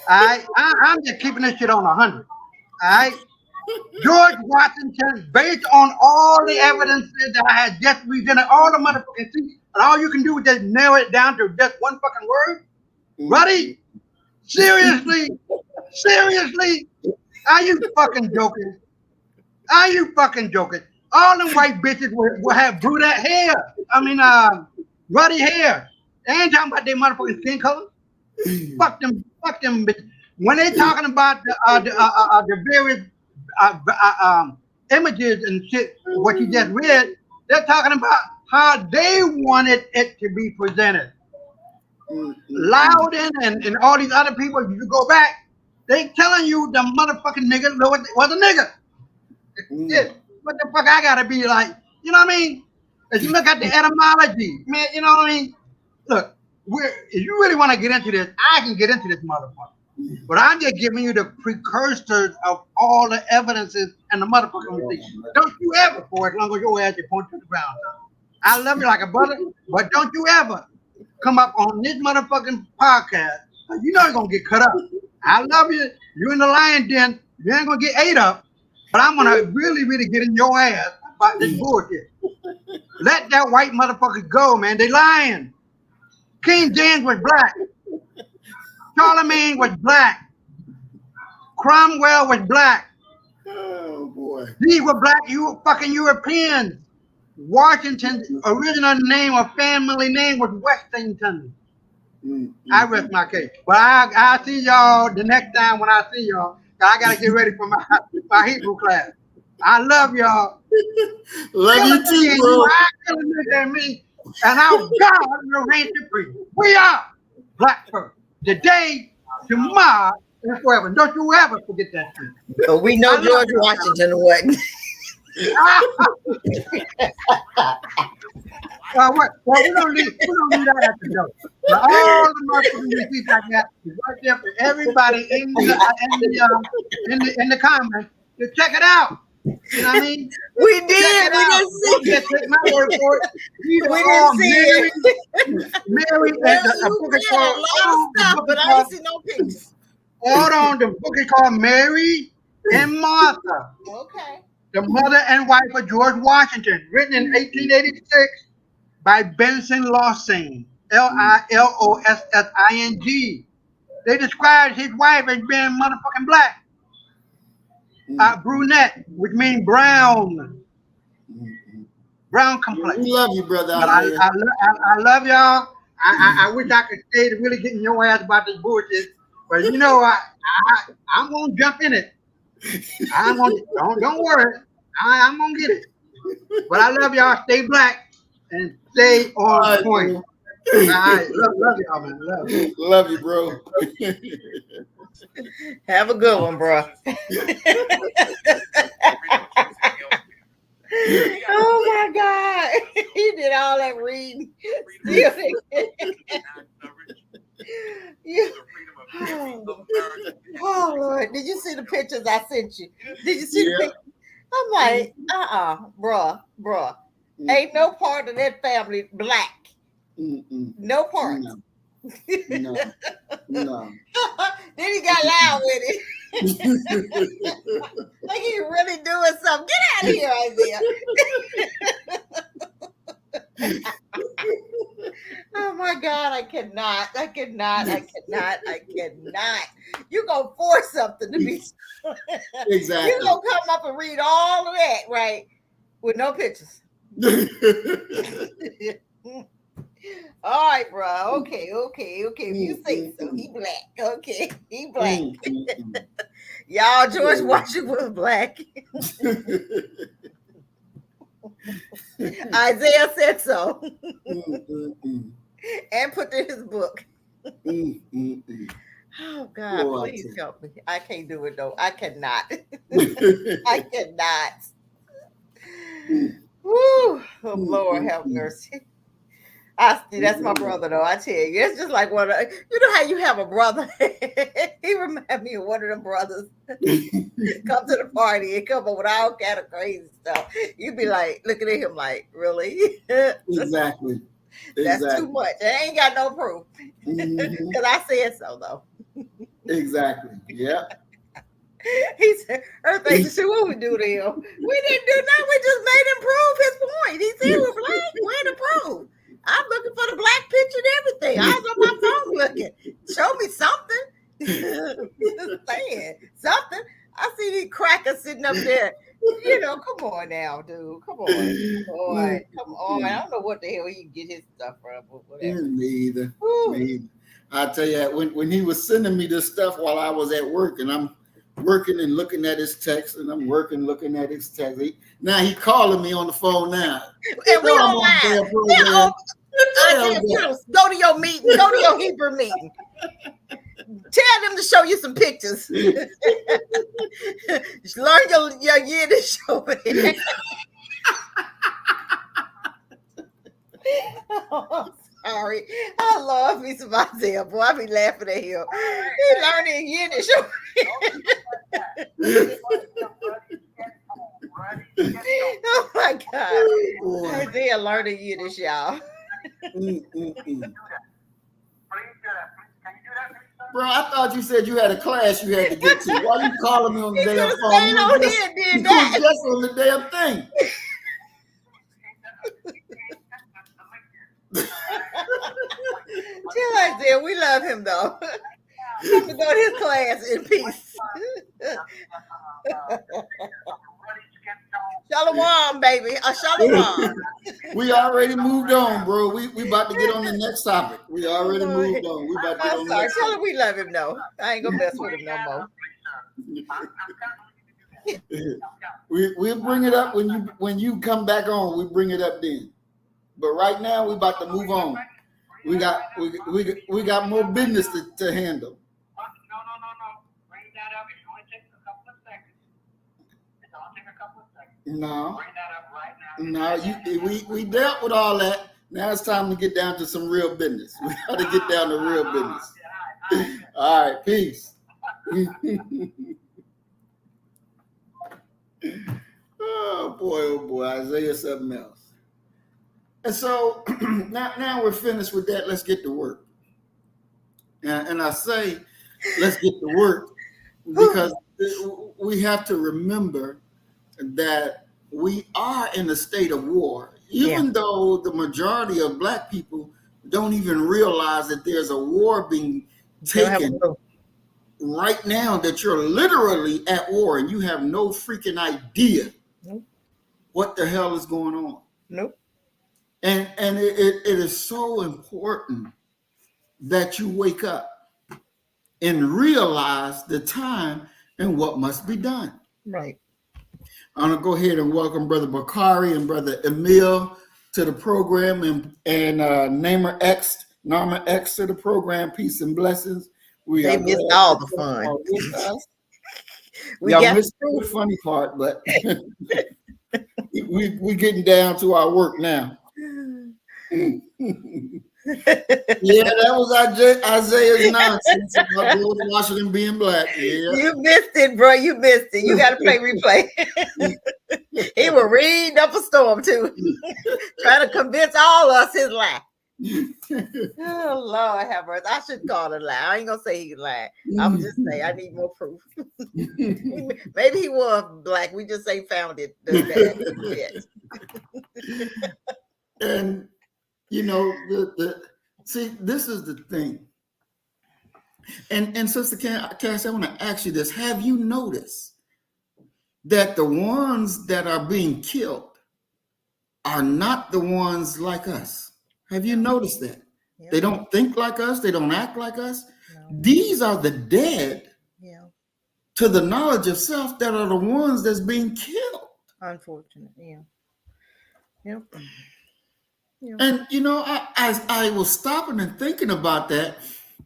I'm just keeping this shit on 100. All right? George Washington, based on all the evidence that I had just presented, all the motherfucking things, and all you can do is just narrow it down to just one fucking word. Ready? Seriously? Are you fucking joking? Are you fucking joking? All them white bitches will have brunette hair. I mean, ruddy hair. They ain't talking about their motherfucking skin color. Fuck them bitches. When they talking about the various images and shit, what you just read, they're talking about how they wanted it to be presented. Loudon and all these other people, if you go back, They telling you the motherfucking nigga was a nigga. Shit, what the fuck I gotta be like? You know what I mean? If you look at the etymology, man, you know what I mean? Look, if you really want to get into this, I can get into this motherfucker. But I'm just giving you the precursors of all the evidences and the motherfucking receipts. Don't you ever, for as long as your ass is point to the ground. I love you like a brother, but don't you ever come up on this motherfucking podcast. You know you're gonna get cut up. I love you. You in the lion den. You ain't gonna get ate up. But I'm gonna really, really get in your ass about this bullshit. Let that white motherfucker go, man. They lying. King James was black. Charlemagne was black. Cromwell was black. Oh boy. These were black fucking Europeans. Washington's original name or family name was Washington. I rest my case. But I'll see y'all the next time when I see y'all. I gotta get ready for my Hebrew class. I love y'all. Love you too, bro. I kill a nigga and me, and our God will reign supreme. We are black folk. Today, tomorrow, and forever. Don't you ever forget that shit. But we know George Washington wasn't. Well, we don't need that at the door. But all the motherfucking receipts I got is right there for everybody in the comments to check it out. You know what I mean? We did. We didn't see it. Just take my word for it. We didn't see it. Mary, a book is called. A lot of stuff, but I ain't see no pictures. Hold on, the book is called Mary and Martha. Okay. The mother and wife of George Washington, written in 1886 by Benson Lossing, Lossing. They described his wife as being motherfucking black. Brunette, which means brown. Brown complexion. We love you, brother. But I love y'all. I wish I could stay to really get in your ass about this bullshit. But you know, I'm gonna jump in it. Don't worry. I'm gonna get it. But I love y'all. Stay black and stay on point. All right. Love y'all, man. Love you. Love you, bro. Have a good one, bro. Oh my God. He did all that reading. Oh Lord. Did you see the pictures I sent you? Did you see the pictures? I'm like, bruh. Ain't no part of that family black. No part. No. Then he got loud with it. Like he really doing something. Get out of here, Isaiah. Oh my God, I cannot. You're gonna force something to be Exactly. You're gonna come up and read all of that, right? With no pictures. All right, bro. Okay. If you say so, he black. Okay, he black. Y'all, George Washington was black. Isaiah said so. And put in his book. Oh God, please help me. I can't do it though. I cannot. I cannot. Woo. Oh, Lord have mercy. That's my brother though. I tell you, it's just like you know how you have a brother. He reminds me of one of them brothers. Come to the party and come up with all kind of crazy stuff. You'd be like looking at him like, really? Exactly. That's too much. I ain't got no proof. Because I said so though. Exactly. Yeah. He said, Earthquake said, what we do to him? We didn't do nothing. We just made him prove his point. He said we're black. Where to prove? I'm looking for the black picture and everything. I was on my phone looking. Show me something. Just saying something. I see these crackers sitting up there. You know, come on now, dude. Come on. Boy, come on. I don't know what the hell he get his stuff from. But whatever. Me either. I tell you, when he was sending me this stuff while I was at work, and I'm working and looking at his text, and I'm working looking at his text. Now he calling me on the phone now. And we don't lie. Go to your meeting. Go to your Hebrew meeting. Tell them to show you some pictures. Learn your Yiddish over there. Oh, sorry. I love me some Isaiah. Boy, I be laughing at him. He learning Yiddish over here. Oh my God. Isaiah learning Yiddish, y'all. Bro, I thought you said you had a class you had to get to. Why you calling me on the He damn could've phone? stayed on here and did that. Just on the damn thing. Tell Isaiah we love him though. He have to go to his class in peace. Shalom, baby. Shalom. We already moved on, bro. We about to get on the next topic. We already moved on. We about to get on I'm the sorry. next Tell topic. him we love him though. I ain't gonna mess with him no more. We'll bring it up when you come back on. We bring it up then. But right now we about to move on. We got more business to handle. No. Bring that up. It's only take a couple of seconds. It's only take a couple of seconds. No. Bring that up right now. No, we dealt with all that. Now it's time to get down to some real business. We got to get down to real business. All right, peace. Oh boy, Isaiah something else. And so now we're finished with that. Let's get to work. And I say, let's get to work because we have to remember that we are in a state of war, even though the majority of Black people don't even realize that there's a war being taken right now, that you're literally at war and you have no freaking idea what the hell is going on. Nope. And it is so important that you wake up and realize the time and what must be done. Right. I'm gonna go ahead and welcome Brother Bakari and Brother Emil to the program, and Nama X to the program. Peace and blessings. They missed all the fun. Y'all missed the funny part, but we getting down to our work now. Yeah, that was Isaiah's nonsense about George Washington being Black. Yeah. You missed it, bro. You missed it. You got to play replay. He was reading up a storm too, trying to convince all us his lie. Oh Lord have mercy. I should call it a lie. I ain't gonna say he lied. I'm just saying I need more proof. Maybe he was Black. We just ain't found it yet. And you know, see, this is the thing. And Sister Cass, I want to ask you this. Have you noticed that the ones that are being killed are not the ones like us? Have you noticed that? Yeah. They don't think like us. They don't act like us. No. These are the dead to the knowledge of self that are the ones that's being killed. Unfortunately, Yep. And you know, I was stopping and thinking about that,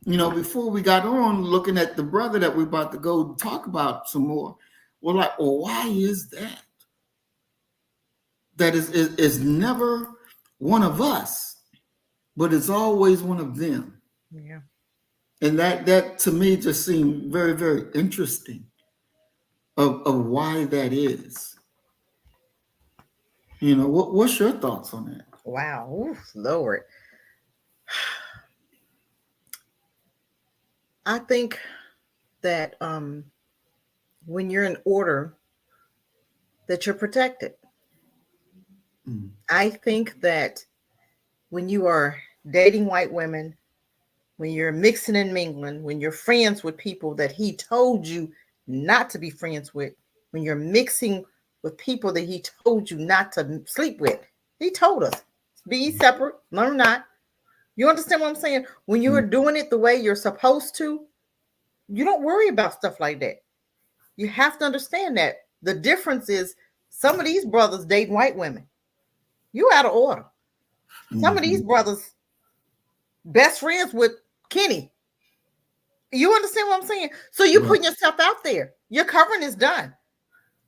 you know, before we got on, looking at the brother that we're about to go talk about some more. We're like, well, why is that? That is never one of us, but it's always one of them. Yeah. And that to me just seemed very, very interesting of why that is. You know, what's your thoughts on that? Wow. Oof, Lord. I think that when you're in order, that you're protected. Mm. I think that when you are dating white women, when you're mixing and mingling, when you're friends with people that he told you not to be friends with, when you're mixing with people that he told you not to sleep with, he told us, be separate, learn not. You understand what I'm saying? When you are doing it the way you're supposed to, you don't worry about stuff like that. You have to understand that. The difference is some of these brothers date white women. You out of order. Some of these brothers best friends with Kenny. You understand what I'm saying? So you're Right. putting yourself out there. Your covering is done.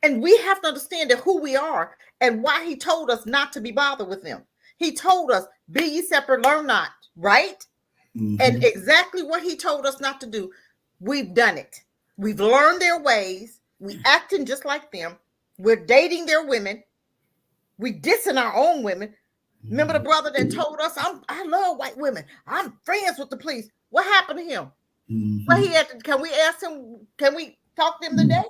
And we have to understand that who we are and why he told us not to be bothered with them. He told us, be ye separate, learn not, right? Mhm. And exactly what he told us not to do, we've done it. We've learned their ways. We acting just like them. We're dating their women. We dissing our own women. Remember the brother that told us, I love white women. I'm friends with the police. What happened to him? Mhm. Well, can we ask him? Can we talk to him today?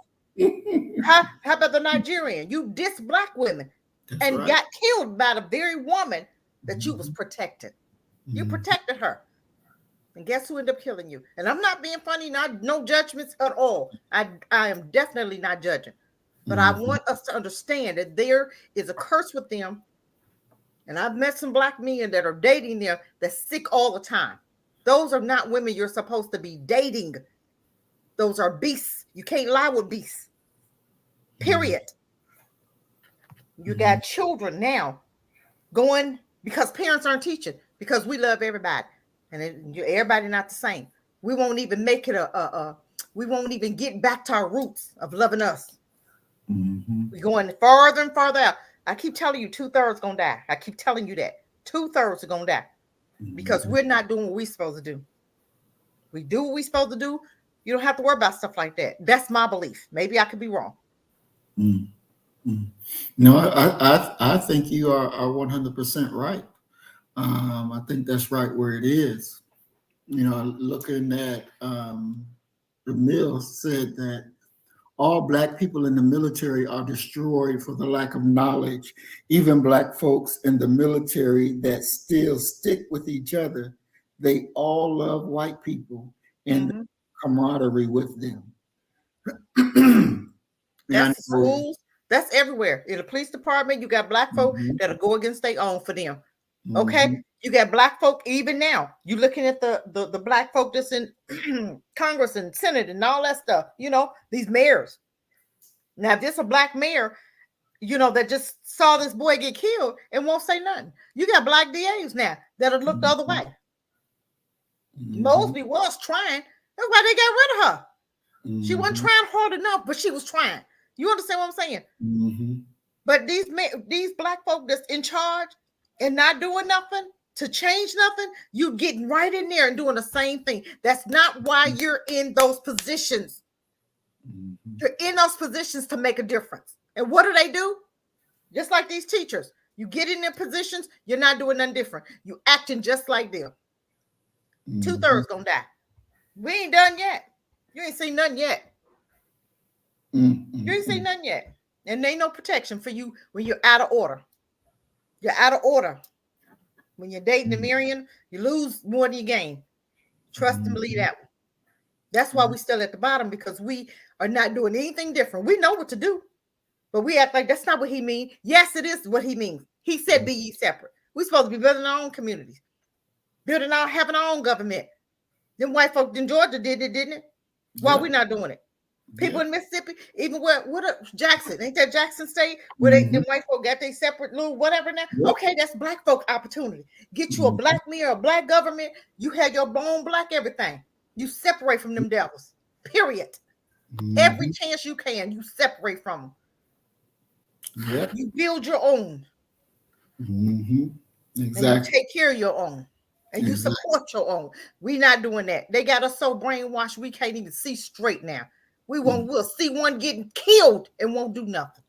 How about the Nigerian? You diss black women That's and right. got killed by the very woman that you was protecting. You Mhm. protected her. And guess who ended up killing you? And I'm not being funny, no judgments at all. I am definitely not judging. But I Mhm. want us to understand that there is a curse with them. And I've met some black men that are dating them that's sick all the time. Those are not women you're supposed to be dating. Those are beasts. You can't lie with beasts. Period. You got children now going because parents aren't teaching, because we love everybody. And everybody not the same. We won't even make it we won't even get back to our roots of loving us. Mhm. We're going farther and farther out. I keep telling you 2/3 gonna die. I keep telling you that 2/3 are gonna die because we're not doing what we're supposed to do. We do what we're supposed to do. You don't have to worry about stuff like that. That's my belief. Maybe I could be wrong. Mm. Mm. No, I think you are 100% right. I think that's right where it is. Looking at the mill said that all black people in the military are destroyed for the lack of knowledge. Even black folks in the military that still stick with each other, they all love white people and Mhm. camaraderie with them. And I That's the know, schools. That's everywhere. In the police department, you got black folk mhm, that'll go against their own for them. Okay, mhm, you got black folk even now. You looking at the black folk that's in Congress and Senate and all that stuff. These mayors. Now, if there's a black mayor, that just saw this boy get killed and won't say nothing. You got black DAs now that'll look the other way. mhm, Mosby was trying. That's why they got rid of her. She wasn't mhm, trying hard enough, but she was trying. You understand what I'm saying? mhm, But these black folk that's in charge and not doing nothing to change nothing, you getting right in there and doing the same thing. That's not why you're in those positions. mhm. You're in those positions to make a difference. And what do? Just like these teachers. You get in their positions, you're not doing nothing different. You acting just like them. 2/3 gonna die. We ain't done yet. You ain't seen nothing yet. You ain't seen nothing yet. And there ain't no protection for you when you're out of order. You're out of order. When you're dating and marrying, you lose more than you gain. Trust and believe that one. That's why we still at the bottom, because we are not doing anything different. We know what to do, but we act like that's not what he means. Yes, it is what he means. He said, be ye separate. We're supposed to be building our own communities, having our own government. Them white folk in Georgia did it, didn't it? Why Yeah. we not doing it? People Yeah. in Mississippi, even Jackson, ain't that Jackson State where the white folk got their separate little whatever now? Yep. Okay, that's black folk opportunity. Get you a black mayor, a black government. You had your own black everything. You separate from them devils. Period. Every chance you can, you separate from them. Yep. You build your own. And you Exactly. take care of your own. And you Exactly. support your own. We not doing that. They got us so brainwashed we can't even see straight now. We'll see one getting killed and won't do nothing.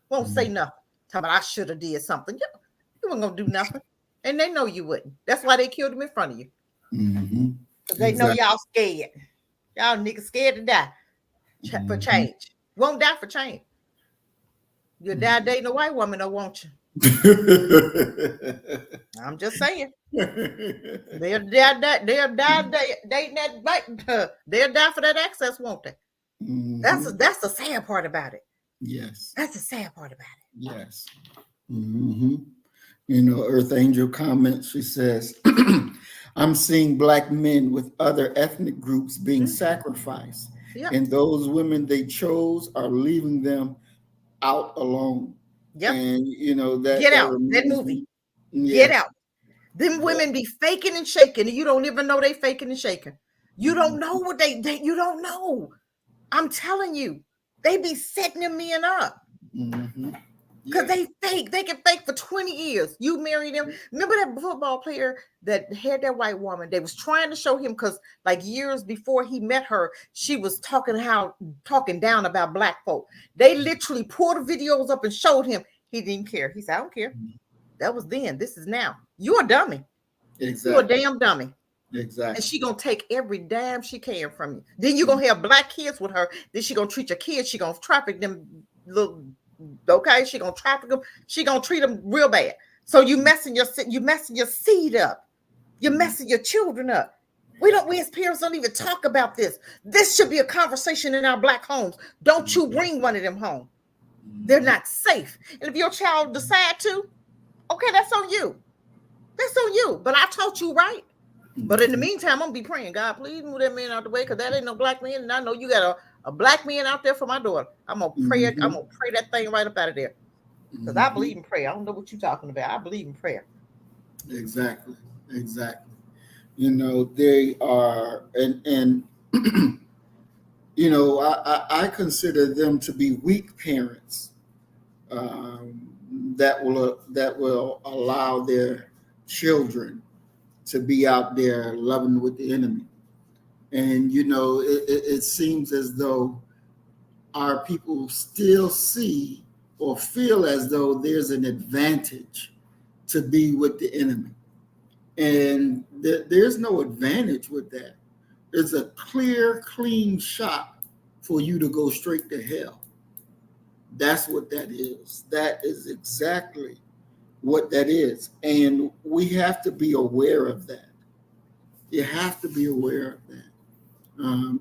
Won't say nothing. Talking about I should have did something. You weren't gonna do nothing. And they know you wouldn't. That's why they killed him in front of you. Because they know y'all scared. Y'all niggas scared to die for change. Won't die for change. You'll die dating a white woman, or won't you? I'm just saying. They'll die dating that white. They'll die for that access, won't they? That's the sad part about it. Yes. That's the sad part about it. Yes. Earth Angel comments, she says, I'm seeing black men with other ethnic groups being sacrificed. Yep. And those women they chose are leaving them out alone. Yep. And that Get out. reminds That movie. me- Yeah. Get out. Them women be faking and shaking, and you don't even know they faking and shaking. You don't know what they you don't know. I'm telling you, they be setting them men up. Mhm. Because Yeah. they can fake for 20 years. You married him. Remember that football player that had that white woman? They was trying to show him because like years before he met her, she was talking down about black folk. They literally pulled the videos up and showed him. He didn't care. He said, I don't care. That was then. This is now. You a dummy. You a Exactly. damn dummy. And Exactly. she gonna take every damn she can from you. Then you gonna have black kids with her. Then she gonna treat your kids. She gonna traffic them little. Okay, she gonna traffic them. She gonna treat them real bad. So you messing your seed up. You're messing your children up. We as parents don't even talk about this. This should be a conversation in our black homes. Don't you bring one of them home. They're not safe. And if your child decide to, okay, that's on you. That's on you. But I taught you right. But in the meantime, I'm gonna be praying, God, please move that man out the way, because that ain't no black man. And I know you got a black man out there for my daughter. I'm gonna pray. I'm gonna pray that thing right up out of there. Because I believe in prayer. I don't know what you're talking about. I believe in prayer. Exactly. Exactly. You know, they are, and you know, I consider them to be weak parents, that will allow their children to be out there loving with the enemy. And you know, it seems as though our people still see or feel as though there's an advantage to be with the enemy. And there's no advantage with that. It's a clear, clean shot for you to go straight to hell. That's what that is. That is exactly what that is. And we have to be aware of that. You have to be aware of that.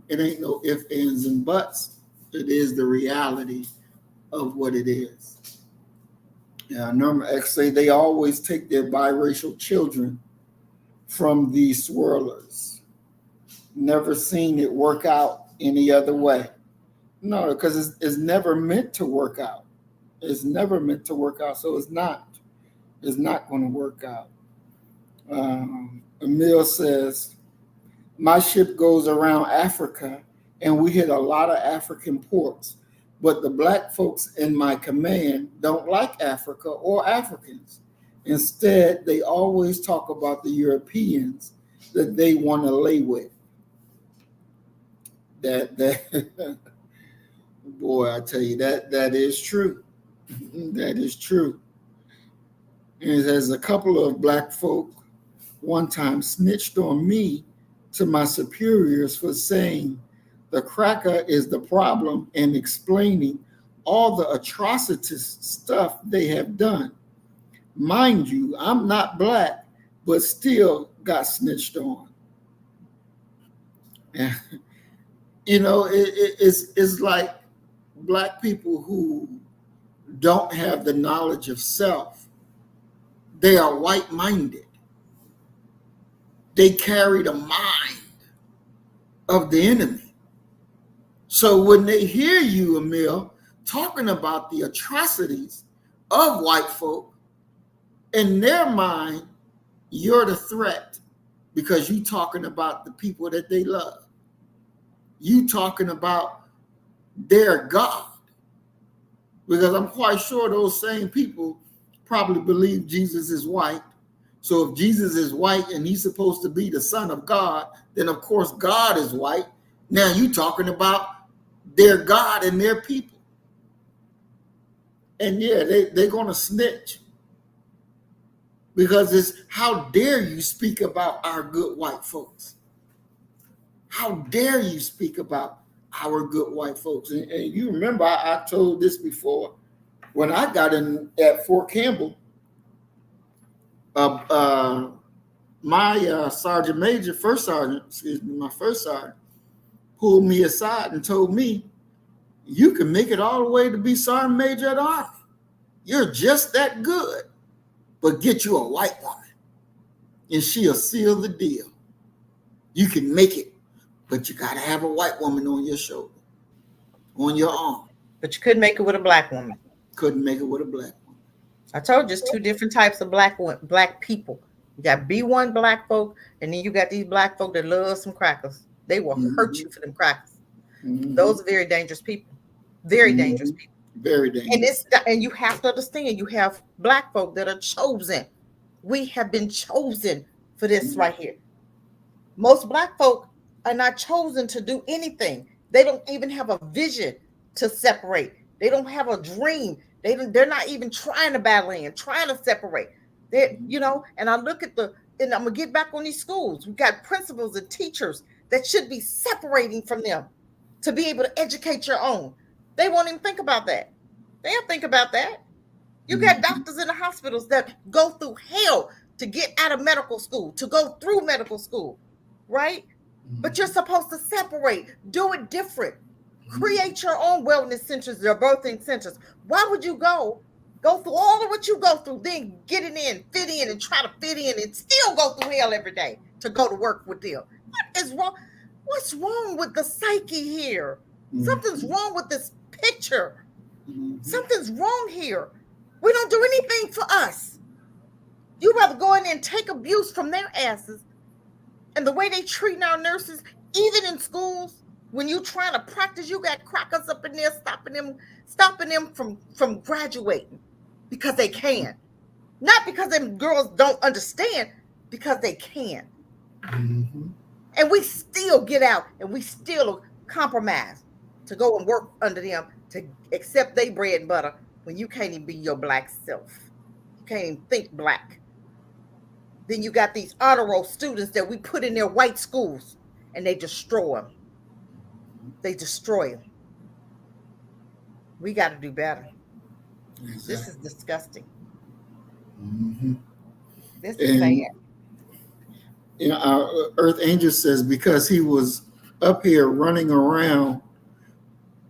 It ain't no ifs, ands, and buts. It is the reality of what it is. Yeah, normally, actually, they always take their biracial children from these swirlers. Never seen it work out any other way. No, because it's never meant to work out. It's never meant to work out, so it's not. It's not going to work out. Emil says, my ship goes around Africa, and we hit a lot of African ports. But the black folks in my command don't like Africa or Africans. Instead, they always talk about the Europeans that they want to lay with. That boy, I tell you, that is true. That is true. And there's a couple of black folk one time snitched on me to my superiors for saying the cracker is the problem and explaining all the atrocious stuff they have done. Mind you, I'm not black, but still got snitched on. And, you know, it's like black people who don't have the knowledge of self. They are white-minded. They carry the mind of the enemy. So when they hear you, Emil, talking about the atrocities of white folk, in their mind, you're the threat because you talking about the people that they love. You talking about their God. Because I'm quite sure those same people probably believe Jesus is white. So if Jesus is white and he's supposed to be the Son of God, then of course God is white. Now you talking about their God and their people. And yeah, they're going to snitch. Because it's, how dare you speak about our good white folks? How dare you speak about our good white folks? And you remember, I told this before. When I got in at Fort Campbell, my sergeant major, my first sergeant, pulled me aside and told me, you can make it all the way to be sergeant major at the Army. You're just that good. But get you a white woman, and she'll seal the deal. You can make it, but you got to have a white woman on your shoulder, on your arm. But you couldn't make it with a black woman. Couldn't make it with a black woman. I told you, it's two different types of black people. You got B1 black folk, and then you got these black folk that love some crackers. They will hurt you for them crackers. Mhm. Those are very dangerous people. Very Mhm. dangerous people. Very dangerous. And you have to understand, you have black folk that are chosen. We have been chosen for this right here. Most black folk are not chosen to do anything. They don't even have a vision to separate. They don't have a dream. They're not even trying to battle in, trying to separate. And I look at and I'm gonna get back on these schools. We've got principals and teachers that should be separating from them to be able to educate your own. They won't even think about that. They don't think about that. You got doctors in the hospitals that go through hell to get out of medical school, to go through medical school, right? But you're supposed to separate, do it different, create your own wellness centers, your birthing centers. Why would you go through all of what you go through, then get it in, fit in, and try to fit in, and still go through hell every day to go to work with them? What is wrong? What's wrong with the psyche here? Something's wrong with this picture. Something's wrong here. We don't do anything for us. You rather go in there and take abuse from their asses. And the way they treat our nurses, even in schools, when you trying to practice, you got crackers up in there stopping them from graduating because they can. Not because them girls don't understand, because they can. And we still get out and we still compromise to go and work under them to accept their bread and butter when you can't even be your black self. You can't even think black. Then you got these honor roll students that we put in their white schools and they destroy them. They destroy them. We got to do better. Exactly. This is disgusting. This is sad. Our Earth Angel says because he was up here running around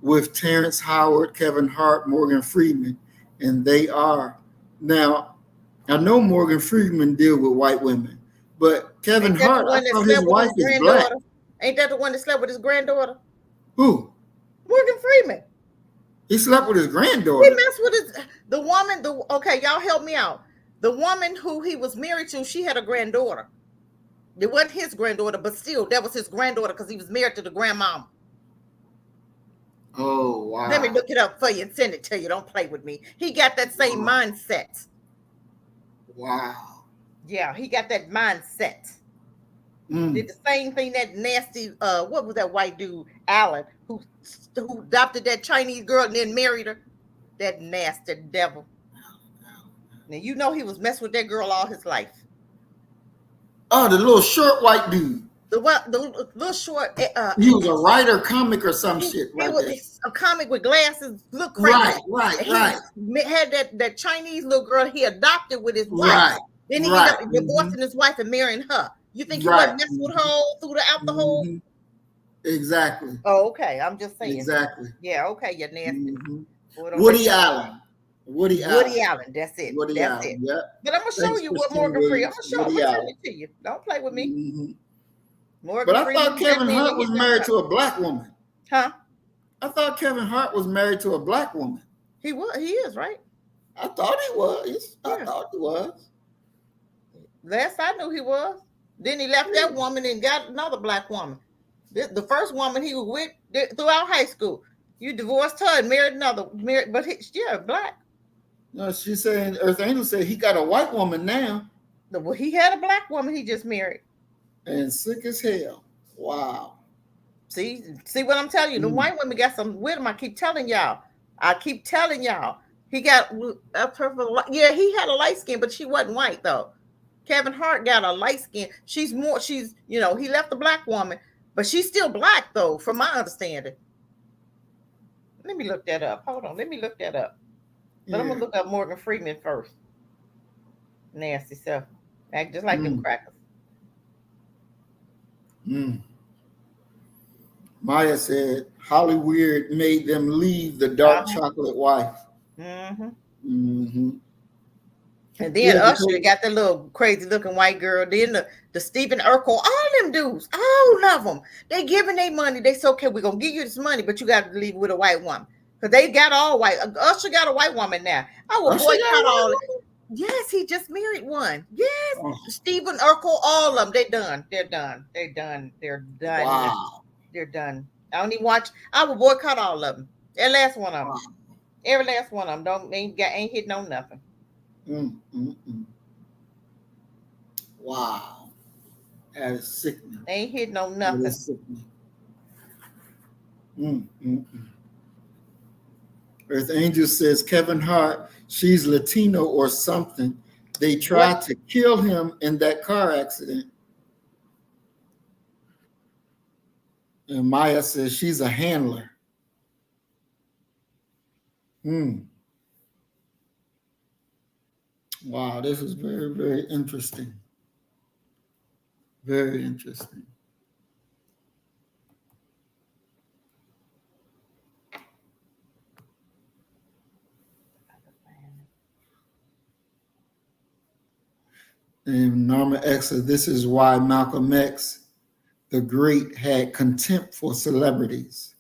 with Terrence Howard, Kevin Hart, Morgan Freeman, and they are now. I know Morgan Freeman deal with white women, but Kevin Hart, I thought his wife is black. Ain't that the one that slept with his granddaughter? Who? Morgan Freeman. He slept with his granddaughter. He messed with the woman. Okay, y'all help me out. The woman who he was married to, she had a granddaughter. It wasn't his granddaughter, but still, that was his granddaughter because he was married to the grandmama. Oh, wow. Let me look it up for you and send it to you. Don't play with me. He got that same mindset. Wow. Yeah, he got that mindset. Did the same thing that nasty, what was that white dude, Alan, who adopted that Chinese girl and then married her? That nasty devil. Now, you know he was messing with that girl all his life. Oh, the little short white dude. The little short. He was a writer, comic, or some shit. He was a comic with glasses, look crazy. Right. Had that Chinese little girl he adopted with his wife. Right. Then he ended up divorcing his wife and marrying her. You think he wasn't messing with her out the hole? Exactly. Oh, okay. I'm just saying. Exactly. Yeah. Okay. You're nasty. Woody Allen. Woody Allen. That's it. Woody That's Allen. it. Yeah. But I'm gonna show you what Morgan Freeman. I'm gonna show it to you. Don't play with me. But I thought Kevin Hart was married to a black woman. Huh? I thought Kevin Hart was married to a black woman. He was. He is, right? I thought he was. I thought he was. Last I knew, he was. Then he left that woman and got another black woman. The first woman he was with throughout high school. You divorced her and married another. But black. No, she's saying Earth Angel said he got a white woman now. Well, he had a black woman he just married. And sick as hell. Wow. See what I'm telling you? The white women got some with him. I keep telling y'all. He got he had a light skin, but she wasn't white though. Kevin Hart got a light skin. He left the black woman, but she's still black though, from my understanding. Let me look that up. Hold on. Let me look that up. But I'm gonna look up Morgan Freeman first. Nasty stuff. Act just like them crackers. Maya said Hollywood made them leave the dark chocolate wife. And then Usher got that little crazy looking white girl. Then the Stephen Urkel, all them dudes, all of them, they giving their money. They say, okay, we're gonna give you this money, but you got to leave with a white woman. Because they got all white. Usher got a white woman now. I will boycott all. Yes, he just married one. Yes, Oh, Stephen Urkel, all of them. They done. They're done. They're done. They're done. wow. They're done. I don't even watch. I will boycott all of them. Every last one of them. Every last one of them. Don't ain't hitting on nothing. Mm. Wow. That is sickening. They ain't hitting on That nothing. is sickening. Mm. Earth Angel says Kevin Hart, she's Latino or something. They tried to kill him in that car accident. And Maya says she's a handler. Wow, this is very, very interesting. Very interesting. And Norma X says this is why Malcolm X, the great, had contempt for celebrities.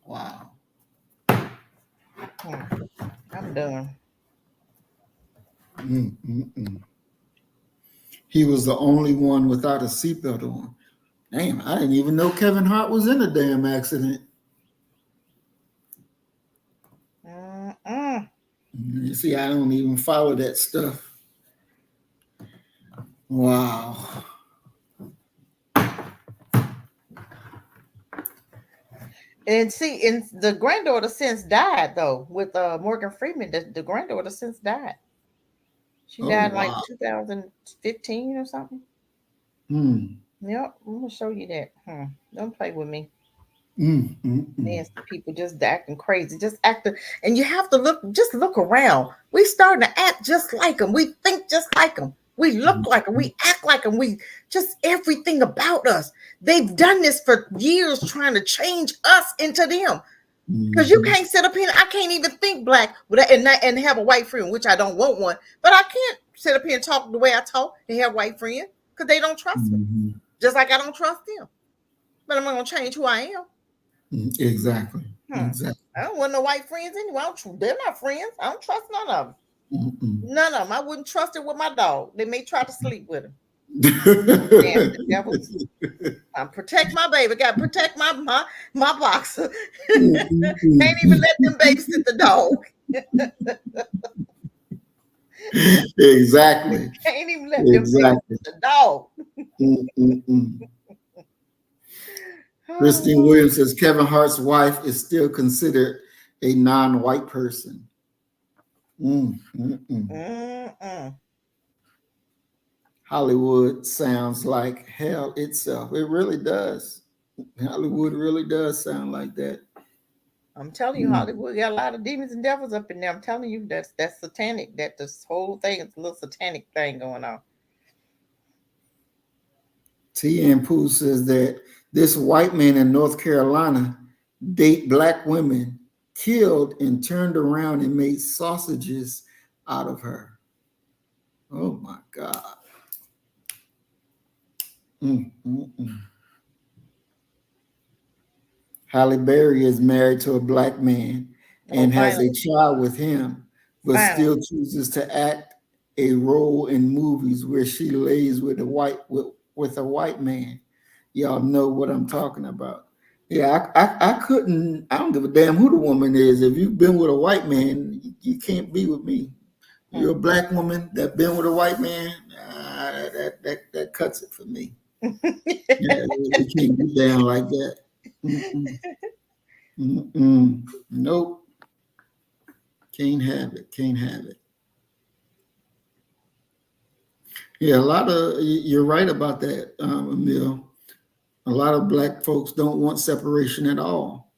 Wow. I'm done. He was the only one without a seatbelt on. Damn, I didn't even know Kevin Hart was in a damn accident. You see, I don't even follow that stuff. Wow. And see, and the granddaughter since died though with Morgan Freeman. The granddaughter since died. She died like 2015 or something. Yep, I'm gonna show you that. Don't play with me. Nasty people just acting crazy, just acting, and you have to look around. We starting to act just like them. We think just like them. We look like them. We act like them. We just everything about us. They've done this for years, trying to change us into them. Because you can't sit up here. I can't even think black and have a white friend, which I don't want one. But I can't sit up here and talk the way I talk and have white friends because they don't trust me, just like I don't trust them. But I'm not gonna change who I am. Exactly. Exactly. I don't want no white friends anyway. They're not friends. I don't trust none of them. None of them. I wouldn't trust it with my dog. They may try to sleep with him. Protect my baby. Got to protect my boxer. Can't even let them babysit the dog. Exactly. Can't even let them babysit the dog. Christine Williams says Kevin Hart's wife is still considered a non-white person. Hollywood sounds like hell itself. It really does. Hollywood really does sound like that. I'm telling you, Hollywood got a lot of demons and devils up in there. I'm telling you, that's satanic. That this whole thing is a little satanic thing going on. T.N. Pooh says that this white man in North Carolina date black women, killed and turned around and made sausages out of her. Oh my God. Halle Berry is married to a black man and has a child with him, but still chooses to act a role in movies where she lays with a white man. Y'all know what I'm talking about. Yeah, I couldn't. I don't give a damn who the woman is. If you've been with a white man, you can't be with me. You're a black woman that been with a white man. That cuts it for me. You can't be down like that. Nope. Can't have it. Can't have it. Yeah, you're right about that, Emil. A lot of black folks don't want separation at all.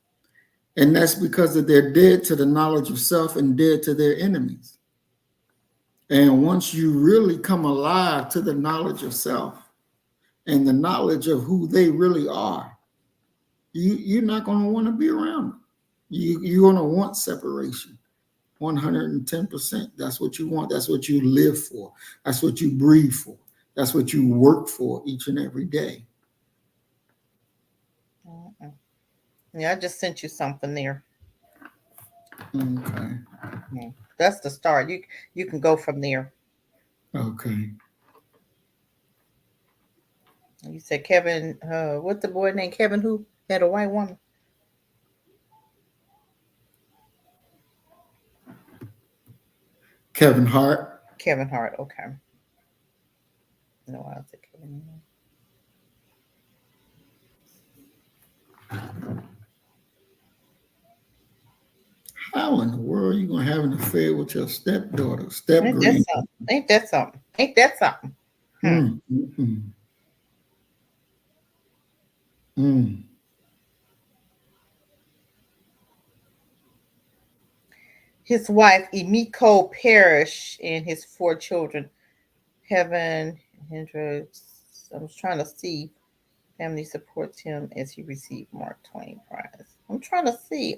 And that's because they're dead to the knowledge of self and dead to their enemies. And once you really come alive to the knowledge of self and the knowledge of who they really are, you're not going to want to be around them. You're going to want separation. 110%. That's what you want. That's what you live for. That's what you breathe for. That's what you work for each and every day. Yeah, I just sent you something there. Okay. That's the start. You can go from there. Okay. You said Kevin, what's the boy named Kevin who had a white woman? Kevin Hart. Kevin Hart. Okay. No, I said Kevin. How in the world are you gonna have an affair with your stepdaughter, Ain't step that grand? something? Ain't that something? Ain't that something? Mm, mm, mm. Mm. His wife, Emiko Parrish, and his 4 children, Heaven, Hendricks. I was trying to see. Family supports him as he received Mark Twain Prize. I'm trying to see.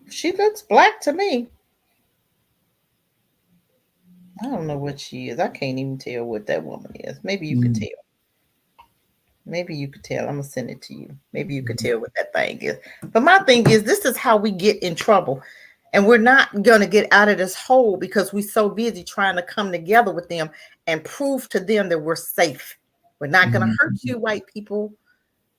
She looks black to me. I don't know what she is. I can't even tell what that woman is. Maybe you could Mm. tell. Maybe you could tell. I'm gonna send it to you. Maybe you could tell what that thing is. But my thing is, this is how we get in trouble. And we're not gonna get out of this hole because we're so busy trying to come together with them and prove to them that we're safe. We're not gonna hurt you, white people.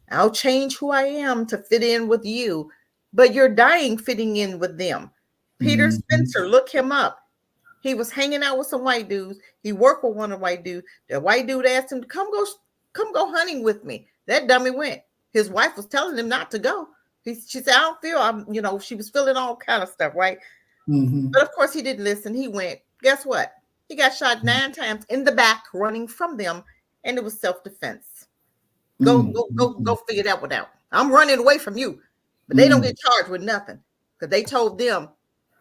I'll change who I am to fit in with you, but you're dying fitting in with them. Peter Mhm. Spencer, look him up. He was hanging out with some white dudes. He worked with one of the white dudes. The white dude asked him to come go hunting with me. That dummy went. His wife was telling him not to go. She said, I don't feel she was feeling all kind of stuff, right? Mhm. But of course he didn't listen. He went. Guess what? He got shot 9 times in the back running from them, and it was self-defense. Go, go, go, go figure that one out. I'm running away from you. But they don't get charged with nothing. Because they told them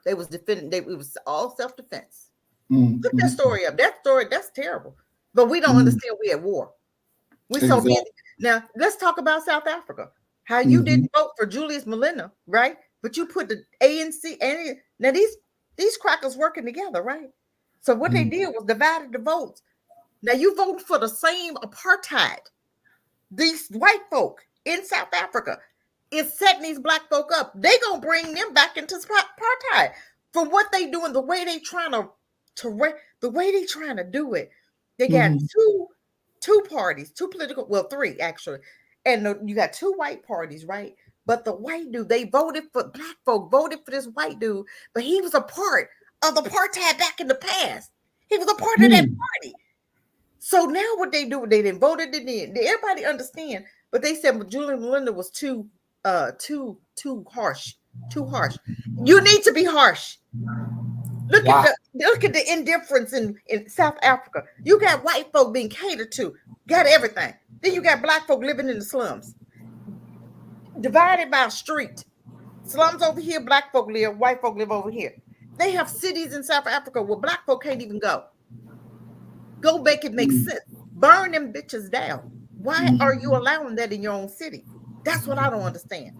they was defending, it was all self-defense. Look that story up. That story, that's terrible. But we don't understand we're at war. We're so busy. Exactly. Now, let's talk about South Africa. How you didn't vote for Julius Malema, right? But you put the ANC and now these crackers working together, right? So what they did was divided the votes. Now you voting for the same apartheid. These white folk in South Africa is setting these black folk up. They gonna bring them back into apartheid for what they doing. The way they trying to the way they trying to do it. They got two parties, 2 political, well 3 actually, and you got 2 white parties, right? But the white dude, they voted for black folk, voted for this white dude, but he was a part of the apartheid back in the past. He was a part of that party. So now what they do, they didn't vote it in. Everybody understand, but they said Julian Melinda was too harsh. Too harsh. You need to be harsh. Look at the indifference in South Africa. You got white folk being catered to, got everything. Then you got black folk living in the slums, divided by a street. Slums over here, black folk live, white folk live over here. They have cities in South Africa where black folk can't even go. Go make it make sense. Burn them bitches down. Why are you allowing that in your own city? That's what I don't understand.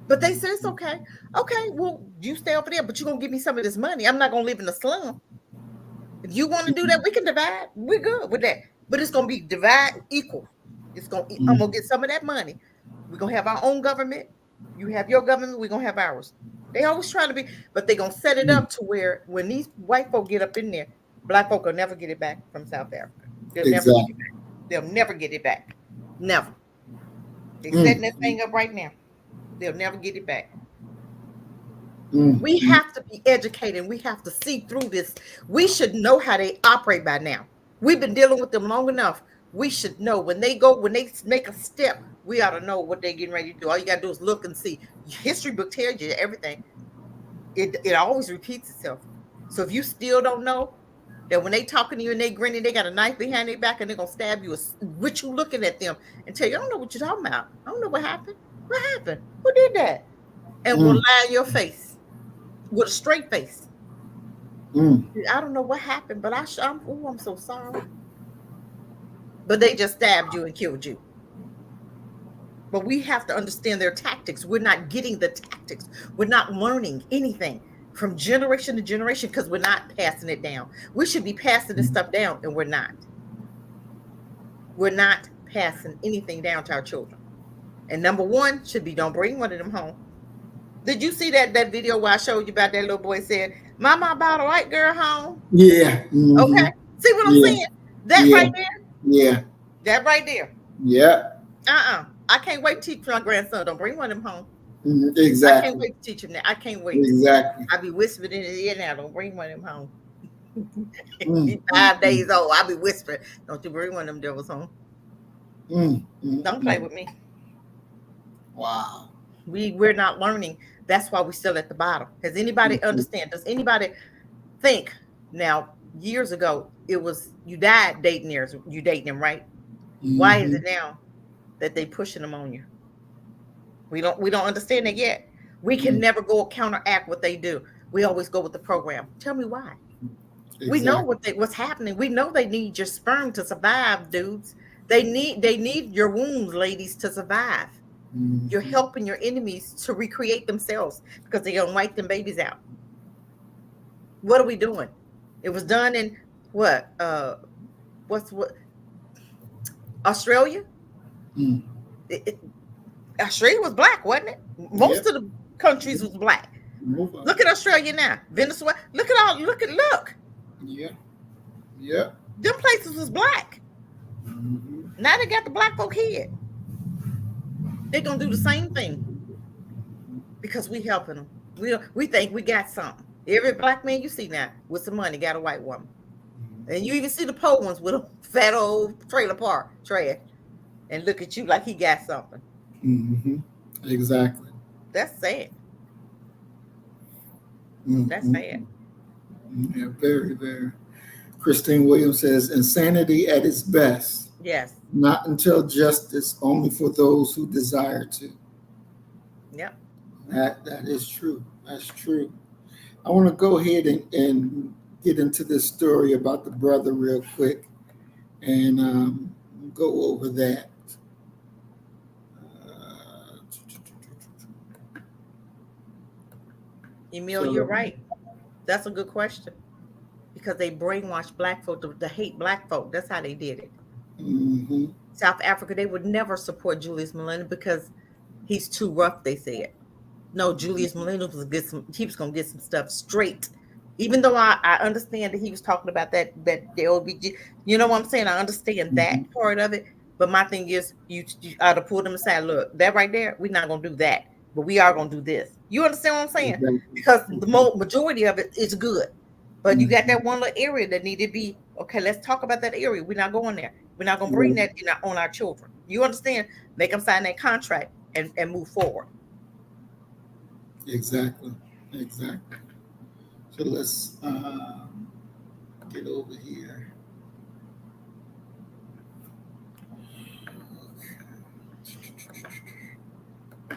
But they said it's okay. Okay, well, you stay over there, but you're gonna give me some of this money. I'm not gonna live in the slum. If you want to do that, we can divide. We're good with that. But it's gonna be divide equal. I'm gonna get some of that money. We're gonna have our own government. You have your government, we're gonna have ours. They always trying to be, but they're gonna set it up to where when these white folk get up in there, black folk will never get it back from South Africa. They'll never get it back. They'll never get it back. Never. They're setting that thing up right now. They'll never get it back. We have to be educated. We have to see through this. We should know how they operate by now. We've been dealing with them long enough. We should know when they make a step, we ought to know what they're getting ready to do. All you got to do is look and see. History book tells you everything. It always repeats itself. So if you still don't know that when they talking to you and they grinning, they got a knife behind their back and they're going to stab you with you looking at them and tell you, I don't know what you're talking about. I don't know what happened. What happened? Who did that? And will lie in your face with a straight face. I don't know what happened, but I'm so sorry. But they just stabbed you and killed you. But we have to understand their tactics. We're not getting the tactics. We're not learning anything. from generation to generation because we're not passing it down. We should be passing this stuff down, and we're not. We're not passing anything down to our children. And number one should be don't bring one of them home. Did you see that video where I showed you about that little boy said, Mama brought a white girl home? Yeah. Mhm. Okay. See what I'm saying? That right there? Yeah. That right there. Yeah. I can't wait to teach my grandson. Don't bring one of them home. Exactly. I can't wait to teach him that. I can't wait. Exactly. I'll be whispering in his ear now. Don't bring one of them home. He's 5 days old. I'll be whispering. Don't you bring one of them devils home. Don't play with me. Wow. We're not learning. That's why we're still at the bottom. Does anybody understand? Does anybody think now? Years ago, it was you died dating theirs. You dating them, right? Why is it now that they pushing them on you? We don't understand it yet. We can never go counteract what they do. We always go with the program. Tell me why. Exactly. We know what's happening. We know they need your sperm to survive, dudes. They need your wombs, ladies, to survive. You're helping your enemies to recreate themselves because they're gonna wipe them babies out. What are we doing? It was done in what? Australia? Australia was black, wasn't it? Most of the countries was black. Look at Australia now. Venezuela. Look. Yeah. Them places was black. Now they got the black folk here. They're gonna do the same thing because we helping them. We think we got something. Every black man you see now with some money got a white woman, and you even see the poor ones with a fat old trailer park trash, and look at you like he got something. Exactly. That's sad. That's sad. Yeah, very, very. Christine Williams says, insanity at its best. Yes. Not until justice, only for those who desire to. Yep. That is true. That's true. I want to go ahead and get into this story about the brother real quick and go over that. Emil, you're right. That's a good question. Because they brainwashed black folk to hate black folk. That's how they did it. South Africa, they would never support Julius Malema because he's too rough, they said. No, Julius Malema was going to get some stuff straight. Even though I understand that he was talking about that the LBG, you know what I'm saying? I understand that part of it. But my thing is, you ought to pull them aside. Look, that right there, we're not going to do that. But we are going to do this. You understand what I'm saying? Exactly. Because the majority of it is good. But you got that one little area that need to be, okay, let's talk about that area. We're not going there. We're not going to bring that on our children. You understand? Make them sign that contract and move forward. Exactly. So let's get over here.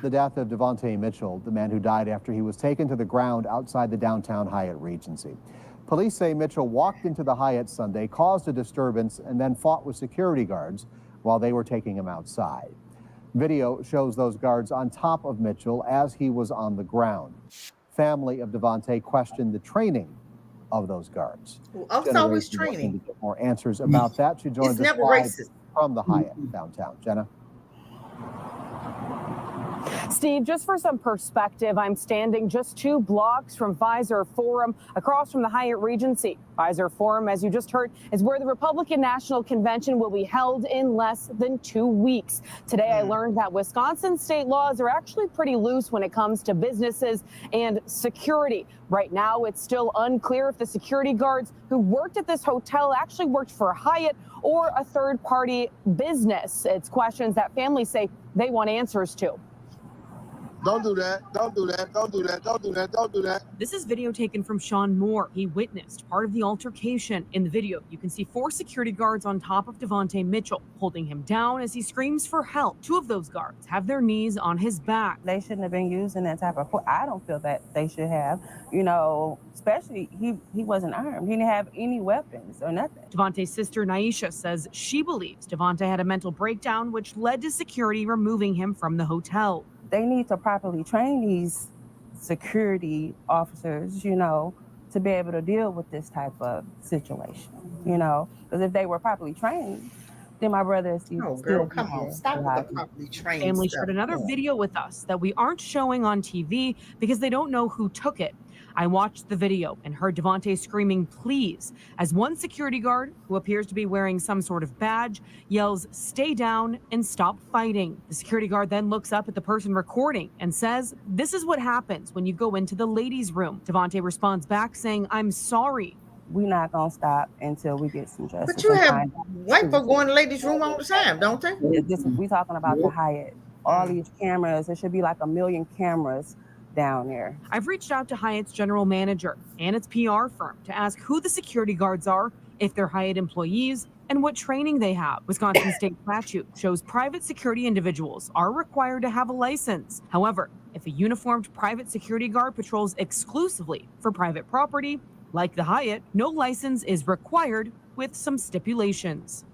The death of Devontae Mitchell, the man who died after he was taken to the ground outside the downtown Hyatt Regency. Police say Mitchell walked into the Hyatt Sunday, caused a disturbance, and then fought with security guards while they were taking him outside. Video shows those guards on top of Mitchell as he was on the ground. Family of Devontae questioned the training of those guards. Well, it's always training. To get more answers about that, she joins us live from the Hyatt downtown. Jenna? Steve, just for some perspective, I'm standing just 2 blocks from Pfizer Forum across from the Hyatt Regency. Pfizer Forum, as you just heard, is where the Republican National Convention will be held in less than 2 weeks. Today, I learned that Wisconsin state laws are actually pretty loose when it comes to businesses and security. Right now, it's still unclear if the security guards who worked at this hotel actually worked for Hyatt or a third-party business. It's questions that families say they want answers to. Don't do that. Don't do that. Don't do that. Don't do that. Don't do that. This is video taken from Sean Moore. He witnessed part of the altercation. In the video, you can see 4 security guards on top of Devontae Mitchell, holding him down as he screams for help. 2 of those guards have their knees on his back. They shouldn't have been using that type of force. I don't feel that they should have, especially he wasn't armed. He didn't have any weapons or nothing. Devontae's sister, Naisha, says she believes Devontae had a mental breakdown, which led to security removing him from the hotel. They need to properly train these security officers, you know, to be able to deal with this type of situation, you know, because if they were properly trained, then my brother is Oh, still girl, be come on. here Stop with the alive. properly trained Family stuff. shared another Yeah. video with us that we aren't showing on TV because they don't know who took it. I watched the video and heard Devontae screaming, "Please," as one security guard, who appears to be wearing some sort of badge, yells, "Stay down and stop fighting." The security guard then looks up at the person recording and says, "This is what happens when you go into the ladies' room." Devontae responds back saying, "I'm sorry." We're not gonna stop until we get some justice. But you and have find out white who folk did go it. in the ladies' room all the time, don't they? We talking about the Hyatt. All these cameras. There should be like 1 million cameras down there. I've reached out to Hyatt's general manager and its PR firm to ask who the security guards are, if they're Hyatt employees, and what training they have. Wisconsin state statute shows private security individuals are required to have a license. However, if a uniformed private security guard patrols exclusively for private property, like the Hyatt, no license is required with some stipulations.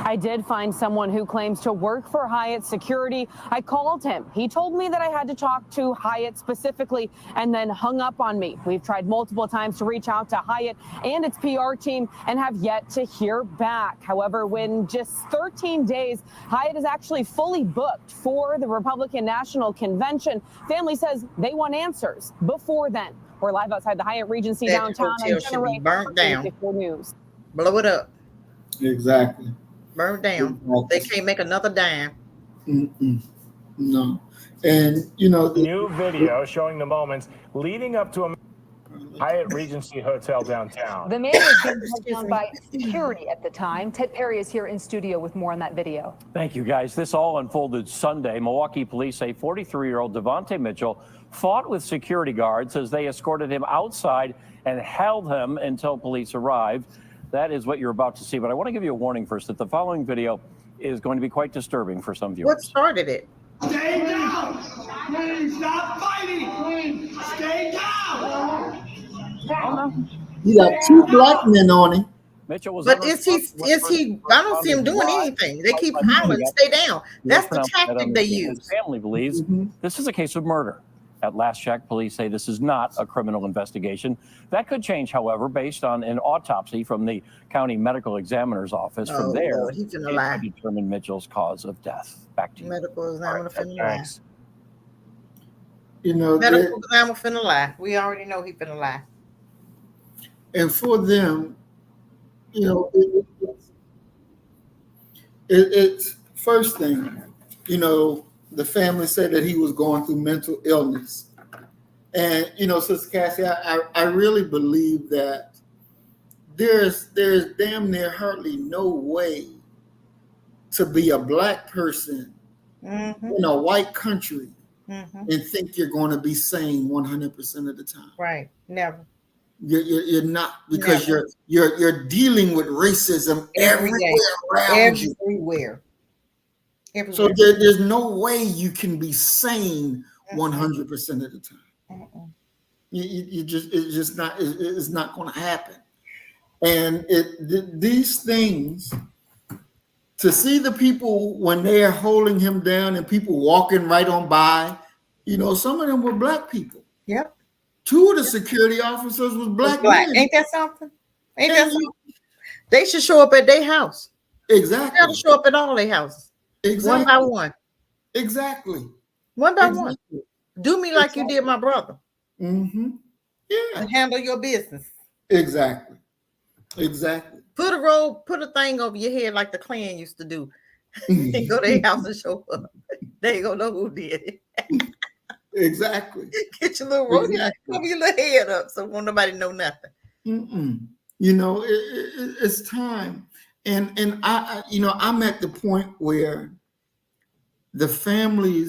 I did find someone who claims to work for Hyatt Security. I called him. He told me that I had to talk to Hyatt specifically and then hung up on me. We've tried multiple times to reach out to Hyatt and its PR team and have yet to hear back. However, when just 13 days, Hyatt is actually fully booked for the Republican National Convention. Family says they want answers before then. We're live outside the Hyatt Regency That downtown. hotel should be burnt down. 54 News. Blow it up. Exactly. Burn down. They can't make another dime. No. And, you know, New video showing the moments leading up to a Hyatt Regency Hotel downtown. The man was being held down by security at the time. Ted Perry is here in studio with more on that video. Thank you, guys. This all unfolded Sunday. Milwaukee police say 43-year-old Devontae Mitchell fought with security guards as they escorted him outside and held him until police arrived. That is what you're about to see. But I want to give you a warning first that the following video is going to be quite disturbing for some viewers. What started it? Stay down! Please stop fighting! Please stay down! you got 2 black men on him. Mitchell was But is he, I don't see him doing anything. They keep hollering, stay down. That's the tactic they use. His family believes this is a case of murder. At last check, police say this is not a criminal investigation. That could change, however, based on an autopsy from the county medical examiner's office. From there, Lord, he's gonna lie. to determine Mitchell's cause of death. Back to you. Medical examiner finna lie. Thanks. You know, Medical examiner finna lie. We already know he finna lie. and for them, you know, it's first thing, you know, the family said that he was going through mental illness. And, you know, Sister Cassie, I really believe that there's damn near hardly no way to be a black person in a white country and think you're going to be sane 100% of the time. Right. Never. You're not, because you're dealing with racism everywhere around you. Everywhere. So there's no way you can be sane 100% of the time. It's not going to happen. And these things, to see the people when they are holding him down and people walking right on by, you know, some of them were black people. Yep. 2 of the security officers was black men. Ain't that something? Ain't that something? They should show up at their house. Exactly. They got to show up at all their houses. Exactly. One by one. Exactly. One by one. Do me like you did my brother. Mm-hmm. Yeah. And handle your business. Exactly. Exactly. Put a thing over your head like the Klan used to do. And go to their house and show up. They ain't gonna know who did it. Exactly. Get your little roll, cover your little head up so won't nobody know nothing. You know, it's time. And I, you know, I'm at the point where the family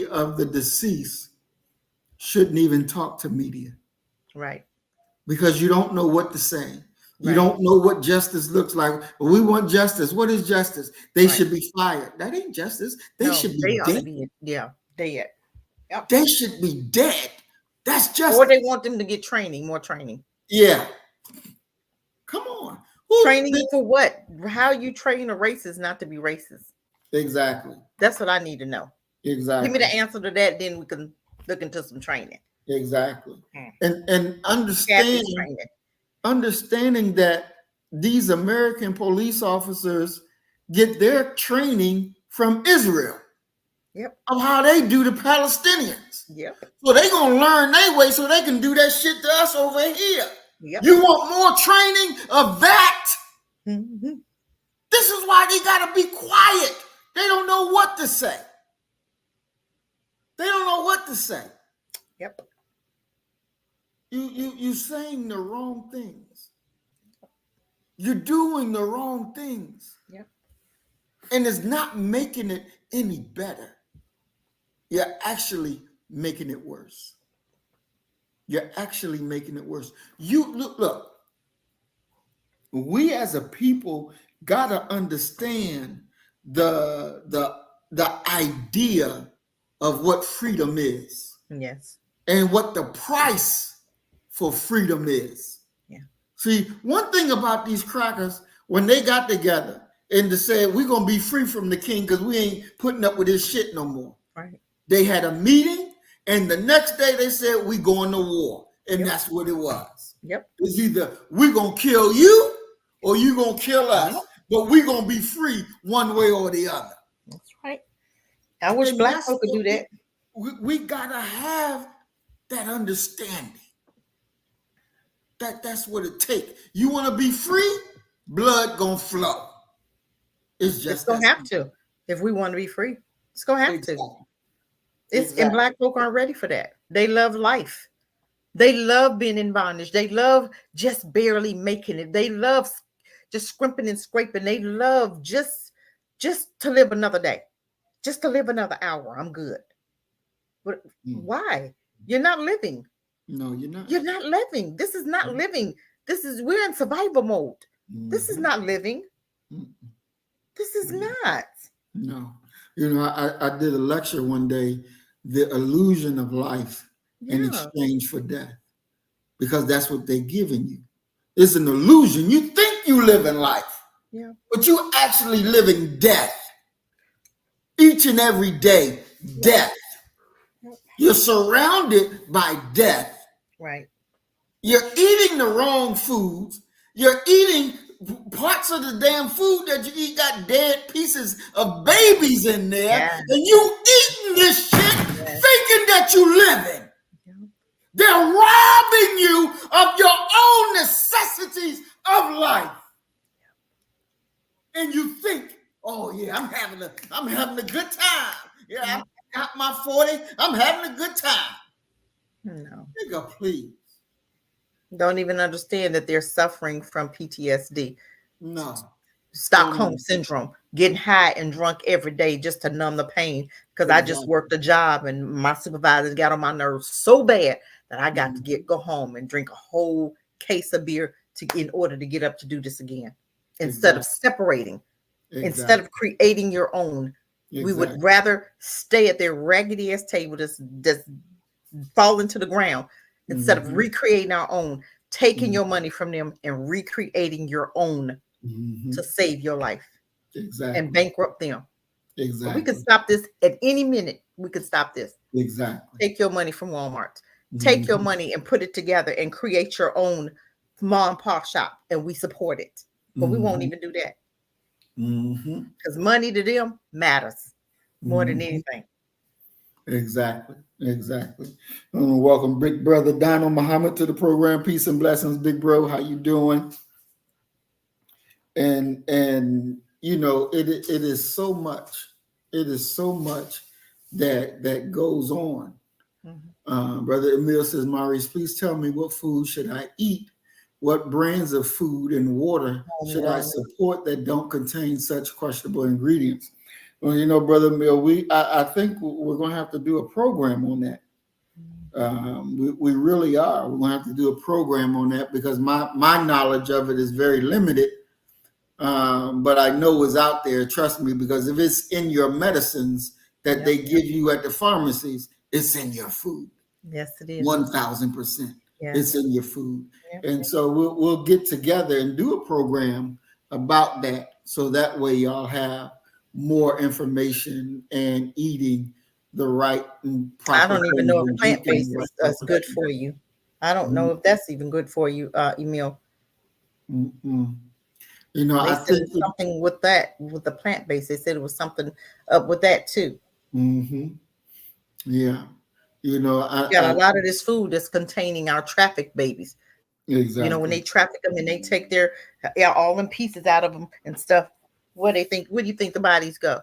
of the deceased shouldn't even talk to media. Right. Because you don't know what to say. You don't know what justice looks like. We want justice. What is justice? They should be fired. That ain't justice. They should be dead. Dead. Yep. They should be dead. That's justice. Or they want them to get training, more training. Yeah. Come on. Training for what? How you train a racist not to be racist? Exactly. That's what I need to know. Exactly. Give me the answer to that, then we can look into some training. Exactly. Mm. And understanding that these American police officers get their training from Israel. Yep. Of how they do the Palestinians. Yep. So they gonna learn their way so they can do that shit to us over here. Yep. You want more training of that? Mm-hmm. This is why they gotta be quiet. They don't know what to say. They don't know what to say. Yep. You saying the wrong things. You're doing the wrong things. Yep. And it's not making it any better. You're actually making it worse. You're actually making it worse. You look. We as a people gotta understand the idea of what freedom is. Yes. And what the price for freedom is. Yeah. See, one thing about these crackers, when they got together and they said, we're going to be free from the king because we ain't putting up with this shit no more. Right. They had a meeting, and the next day they said, we going to war. And Yep. that's what it was. Yep. It's either we're going to kill you or you're going to kill us. Yep. But we're going to be free one way or the other. That's right. I wish And black that's folk could do that. We got to have that understanding. That's what it takes. You want to be free? Blood gonna flow. It's just gonna have to. If we want to be free, it's gonna have to. And black folk aren't ready for that. They love life. They love being in bondage. They love just barely making it. They love just scrimping and scraping. They love just to live another day, just to live another hour. I'm good. But why? You're not living. No, you're not. You're not living. This is not living. We're in survival mode. This is not living. This is not. No. You know, I did a lecture one day, the illusion of life in exchange for death, because that's what they're giving you. It's an illusion. You think you live in life, but you actually living death. Each and every day, death. You're surrounded by death. Right. You're eating the wrong foods. You're eating parts of the damn food that you eat got dead pieces of babies in there. Yeah. And you eating this shit thinking that you living. They're robbing you of your own necessities of life. And you think, oh yeah, I'm having a good time. Yeah, I got my 40. I'm having a good time. No. Nigga, please. Don't even understand that they're suffering from PTSD. No. Stockholm syndrome, getting high and drunk every day just to numb the pain. Because I just worked a job and my supervisors got on my nerves so bad that I got to go home and drink a whole case of beer in order to get up to do this again. Instead of separating, instead of creating your own. We would rather stay at their raggedy ass table just fall into the ground instead of recreating our own, taking your money from them and recreating your own to save your life and bankrupt them. But we can stop this at any minute. We can stop this. Exactly. Take your money from Walmart. Take your money and put it together and create your own mom and pop shop, and we support it. But we won't even do that. Because money to them matters more than anything. Exactly. I want to welcome Big Brother Donald Muhammad to the program. Peace and blessings, Big Bro. How you doing? And you know, it is so much. It is so much that goes on. Brother Emil says, Maurice, please tell me, what food should I eat? What brands of food and water should I support that don't contain such questionable ingredients? Well, you know, Brother Emil, I think we're going to have to do a program on that. We really are. We're going to have to do a program on that because my knowledge of it is very limited. But I know it's out there. Trust me, because if it's in your medicines that they give you at the pharmacies, it's in your food. Yes, it is. 1,000%. It's in your food. And so we'll get together and do a program about that. So that way y'all have more information and eating the right and I proper don't even know if things and plant-based eating the is right type good of for you. I don't know if that's even good for you, Emil. Mm-mm. You know, They I said think it was something with that, with the plant-based. They said it was something up with that too. Yeah. You know, You got a lot of this food that's containing our trafficked babies. exactly. You know, when they traffic them and they take their all them pieces out of them and stuff, where do you think the bodies go?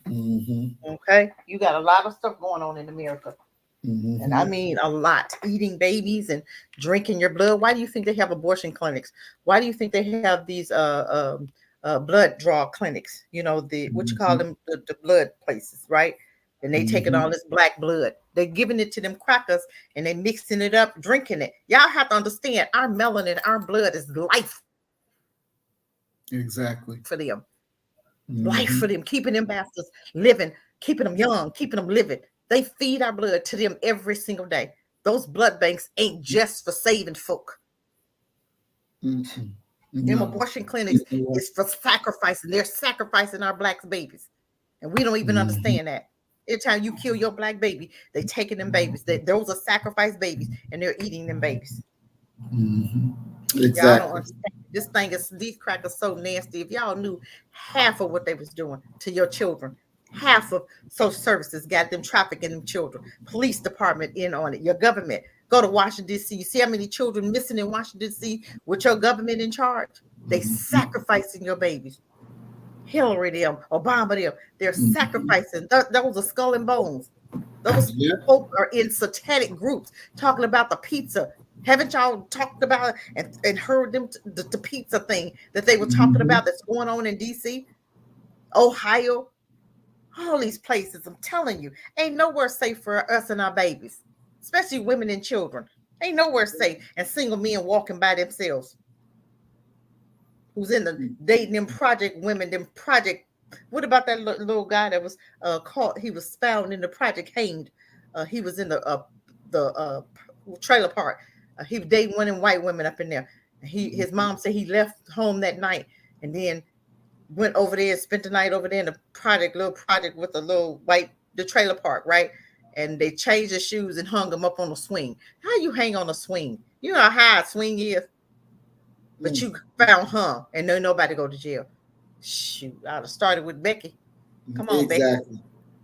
Okay, you got a lot of stuff going on in America, and I mean a lot. Eating babies and drinking your blood. Why do you think they have abortion clinics? Why do you think they have these blood draw clinics? You know, the what you call them, the blood places, right? And they taking all this black blood. They're giving it to them crackers and they mixing it up, drinking it. Y'all have to understand, our melanin, our blood is life Exactly. for them. Life for them, keeping them bastards living, keeping them young, keeping them living. They feed our blood to them every single day. Those blood banks ain't just for saving folk. Them abortion clinics is for sacrificing. They're sacrificing our black babies. And we don't even understand that. Every time you kill your black baby, they taking them babies. Those are sacrificed babies, and they're eating them babies. Exactly. Y'all don't understand. This thing is, these crackers so nasty. If y'all knew half of what they was doing to your children, half of social services got them trafficking them children. Police department in on it. Your government. Go to Washington, D.C. You see how many children missing in Washington, D.C. with your government in charge? They sacrificing your babies. Hillary them, Obama them. They're sacrificing. Those are skull and bones. Those folk are in satanic groups talking about the pizza. Haven't y'all talked about and heard them the pizza thing that they were talking about that's going on in DC, Ohio, all these places? I'm telling you, ain't nowhere safe for us and our babies, especially women and children. Ain't nowhere safe. And single men walking by themselves. Who's in the dating them project women, them project. What about that little guy that was caught? He was found in the project, hanged. He was in the trailer park. He was dating one of them white women up in there. His mom said he left home that night and then went over there and spent the night over there in the little project with the trailer park, right? And they changed his shoes and hung him up on a swing. How you hang on a swing? You know how high a swing is? But you found her and no nobody go to jail. Shoot, I'd have started with Becky. Come on, Becky.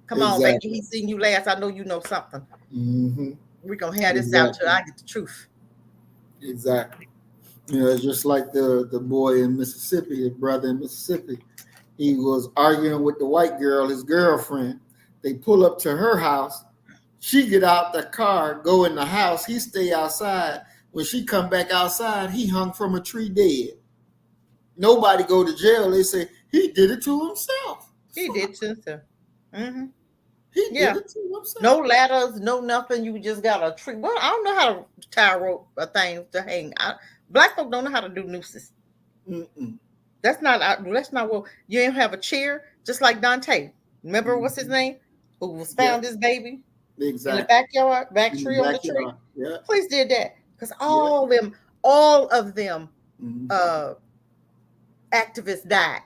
Come on, Becky. He seen you last. I know you know something. We're going to have this out till I get the truth. Exactly. You know, it's just like the boy in Mississippi, his brother in Mississippi. He was arguing with the white girl, his girlfriend. They pull up to her house. She get out the car, go in the house. He stay outside. When she come back outside, he hung from a tree dead. Nobody go to jail. They say he did it to himself. He did to himself. He did it to himself. No ladders, no nothing. You just got a tree. Well, I don't know how to tie rope a thing to hang. Black folk don't know how to do nooses. That's not what you ain't have a chair, just like Dante. Remember what's his name? Who was found his baby in the backyard, back tree on the tree. Yeah. Police did that. Because all of them activists died.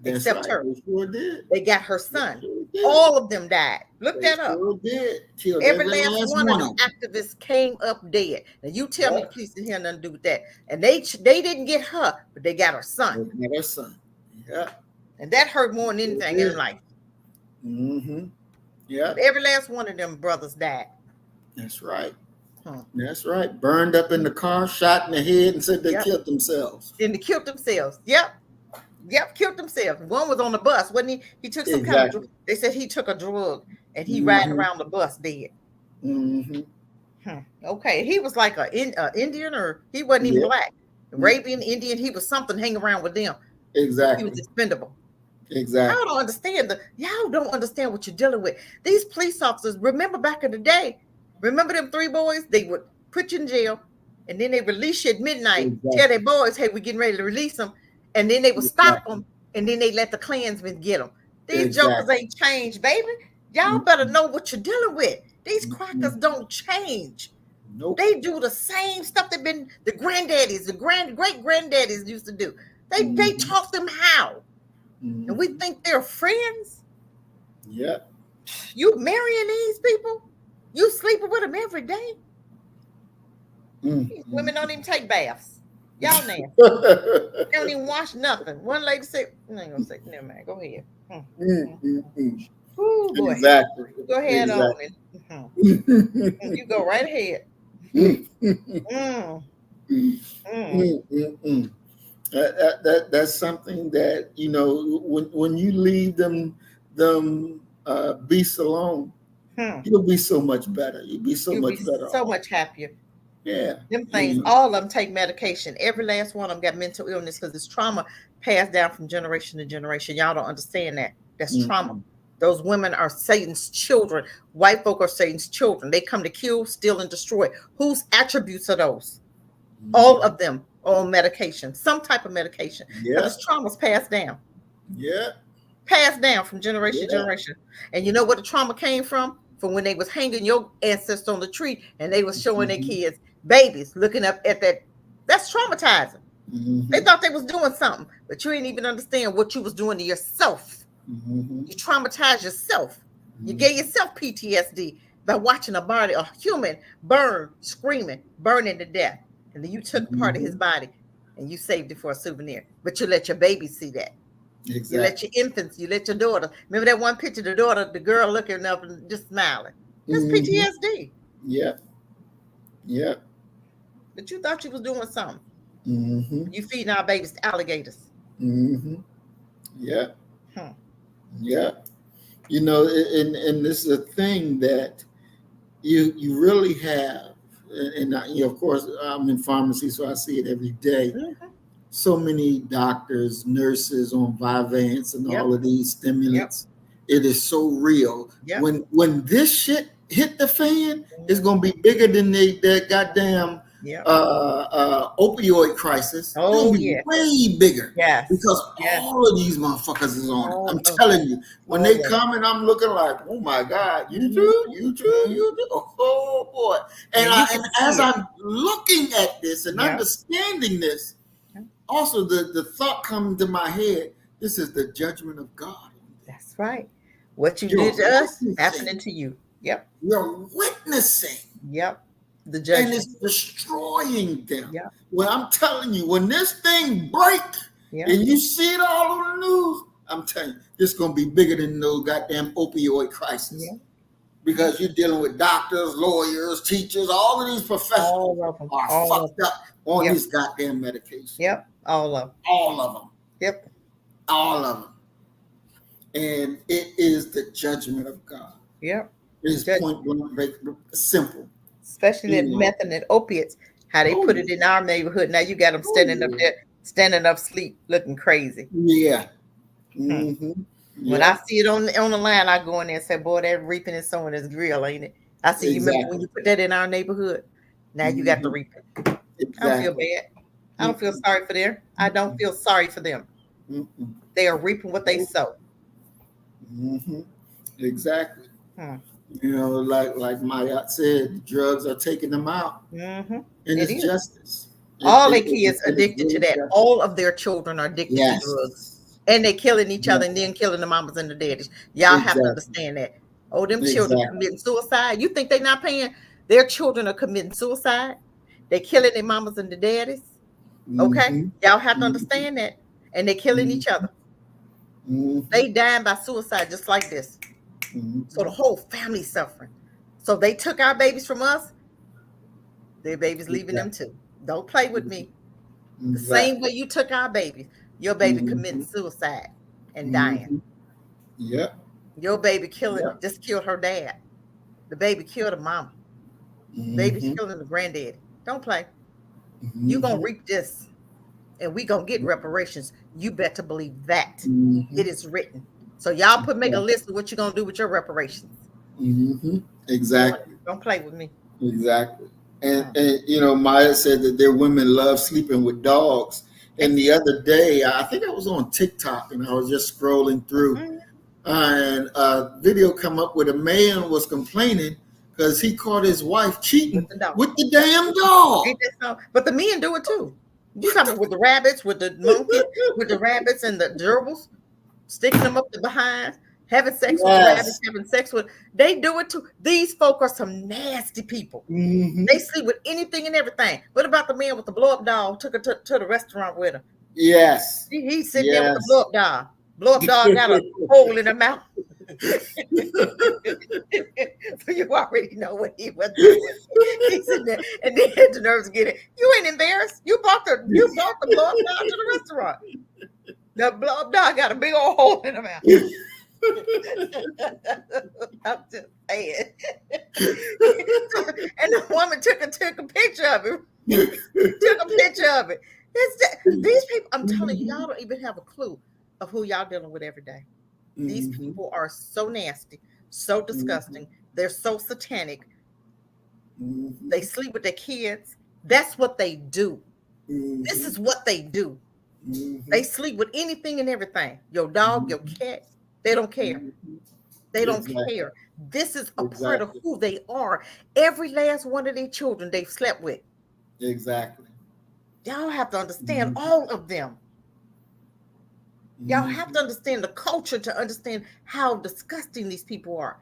Except her. They sure did. They got her son. All of them died. Look that up. Sure did. Killed every last one of them activists came up dead. And you tell me the police didn't have nothing to do with that. And they didn't get her, but they got her son. They got her son. Yeah. And that hurt more than anything in life. Yeah. Every last one of them brothers died. That's right. That's right. Burned up in the car, shot in the head, and said they killed themselves. And they killed themselves. Yep, killed themselves. One was on the bus, wasn't he? He took some kind of. They said he took a drug and he riding around the bus dead. Okay, he was like an Indian, or he wasn't even black. Arabian, Indian. He was something hanging around with them. Exactly. He was expendable. Exactly. Y'all don't understand what you're dealing with. These police officers. Remember back in the day. Remember them 3 boys? They would put you in jail, and then they release you at midnight. Tell their boys, "Hey, we're getting ready to release them," and then they would stop them, and then they let the Klansmen get them. These jokers ain't changed, baby. Y'all better know what you're dealing with. These crackers don't change. Nope. They do the same stuff that been the granddaddies, the great granddaddies used to do. They taught them how, and we think they're friends. Yeah. You marrying these people? You sleeping with them every day? These women don't even take baths. Y'all nasty. They don't even wash nothing. One lady said, I ain't gonna say, never mind. Go ahead. Ooh, boy. Exactly. Go ahead Exactly. on it. You go right ahead. That's something that, you know, when you leave them beasts alone, you'll be so much better. You'll be so much better. So much happier. Yeah. Them things, all of them take medication. Every last one of them got mental illness because it's trauma passed down from generation to generation. Y'all don't understand that. That's trauma. Those women are Satan's children. White folk are Satan's children. They come to kill, steal, and destroy. Whose attributes are those? All of them are on medication, some type of medication. Because trauma's passed down. Yeah. Passed down from generation to generation. And you know where the trauma came from? From when they was hanging your ancestor on the tree and they was showing their kids, babies, looking up at that. That's traumatizing. They thought they was doing something, but you didn't even understand what you was doing to yourself. You traumatized yourself. You gave yourself PTSD by watching a human burn, screaming, burning to death. And then you took part of his body and you saved it for a souvenir. But you let your baby see that. Exactly. You let your infants, you let your daughter. Remember that one picture, the girl looking up and just smiling. That's PTSD. Yeah. Yeah. But you thought you was doing something. You feeding our babies to alligators. Yeah. Yeah. You know, and this is a thing that you really have, and of course, I'm in pharmacy, so I see it every day. So many doctors, nurses on Vyvanse and all of these stimulants. It is so real. When this shit hit the fan, it's gonna be bigger than that goddamn opioid crisis. Oh, way bigger. Because all of these motherfuckers is on it. I'm telling you, when they come and I'm looking like, oh my God, you too. Oh boy. And as I'm looking at this and understanding this, also the thought coming to my head, this is the judgment of God. That's right. What you did to us, happening to you. Yep. You're witnessing. Yep. The judgment. And it's destroying them. Well, I'm telling you, when this thing breaks and you see it all on the news, I'm telling you, this is going to be bigger than those goddamn opioid crisis. Because you're dealing with doctors, lawyers, teachers, all of these professionals are fucked up on this goddamn medication. All of them. All of them. All of them. And it is the judgment of God. It's point blank, simple. Especially that meth and that opiates, how they put it in our neighborhood. Now you got them standing up there, standing up sleep, looking crazy. When I see it on the line, I go in there and say, boy, that reaping and sowing is real, ain't it? I see you remember when you put that in our neighborhood. Now you got to reap it. I don't feel bad. I don't feel sorry for them. I don't feel sorry for them. They are reaping what they sow. Exactly. You know, like Maya said, drugs are taking them out. And it's justice. All their kids addicted to that. All of their children are addicted to drugs. And they're killing each other and then killing the mamas and the daddies. Y'all have to understand that. Oh, them children committing suicide. You think they're not paying? Their children are committing suicide. They're killing their mamas and the daddies. Okay? Y'all have to understand that. And they're killing each other. They dying by suicide just like this. So the whole family's suffering. So they took our babies from us. Their babies leaving them too. Don't play with me. The same way you took our babies. Your baby committing suicide and dying. Your baby just killed her dad. The baby killed her mama. Baby's killing the granddaddy. Don't play. You gonna reap this. And we gonna get reparations. You better believe that. It is written. So y'all make a list of what you're gonna do with your reparations. Exactly. Don't play with me. Exactly. And you know, Maya said that their women love sleeping with dogs. And the other day, I think I was on TikTok and I was just scrolling through, and a video come up where a man was complaining because he caught his wife cheating with the damn dog. But the men do it too. You talking with the rabbits, with the monkey, with the rabbits and the gerbils, sticking them up the behind. having sex with rabbits, having sex with, they do it too. These folk are some nasty people. They sleep with anything and everything. What about the man with the blow up doll? Took her to the restaurant with him. Yes. He sitting there with the blow up doll. Blow up doll got a hole in her mouth. So you already know what he was doing. He's sitting there and then had the nerves to get it. You ain't embarrassed. You brought the blow up doll to the restaurant. The blow up doll got a big old hole in her mouth. I'm just saying. And the woman took a picture of it. Took a picture of it. These people, I'm telling you, y'all don't even have a clue of who y'all dealing with every day. These people are so nasty, so disgusting. They're so satanic. They sleep with their kids. That's what they do. This is what they do. They sleep with anything and everything. Your dog, your cat. They don't care. They don't care. This is a part of who they are. Every last one of their children they've slept with. Exactly. Y'all have to understand all of them. Y'all have to understand the culture to understand how disgusting these people are.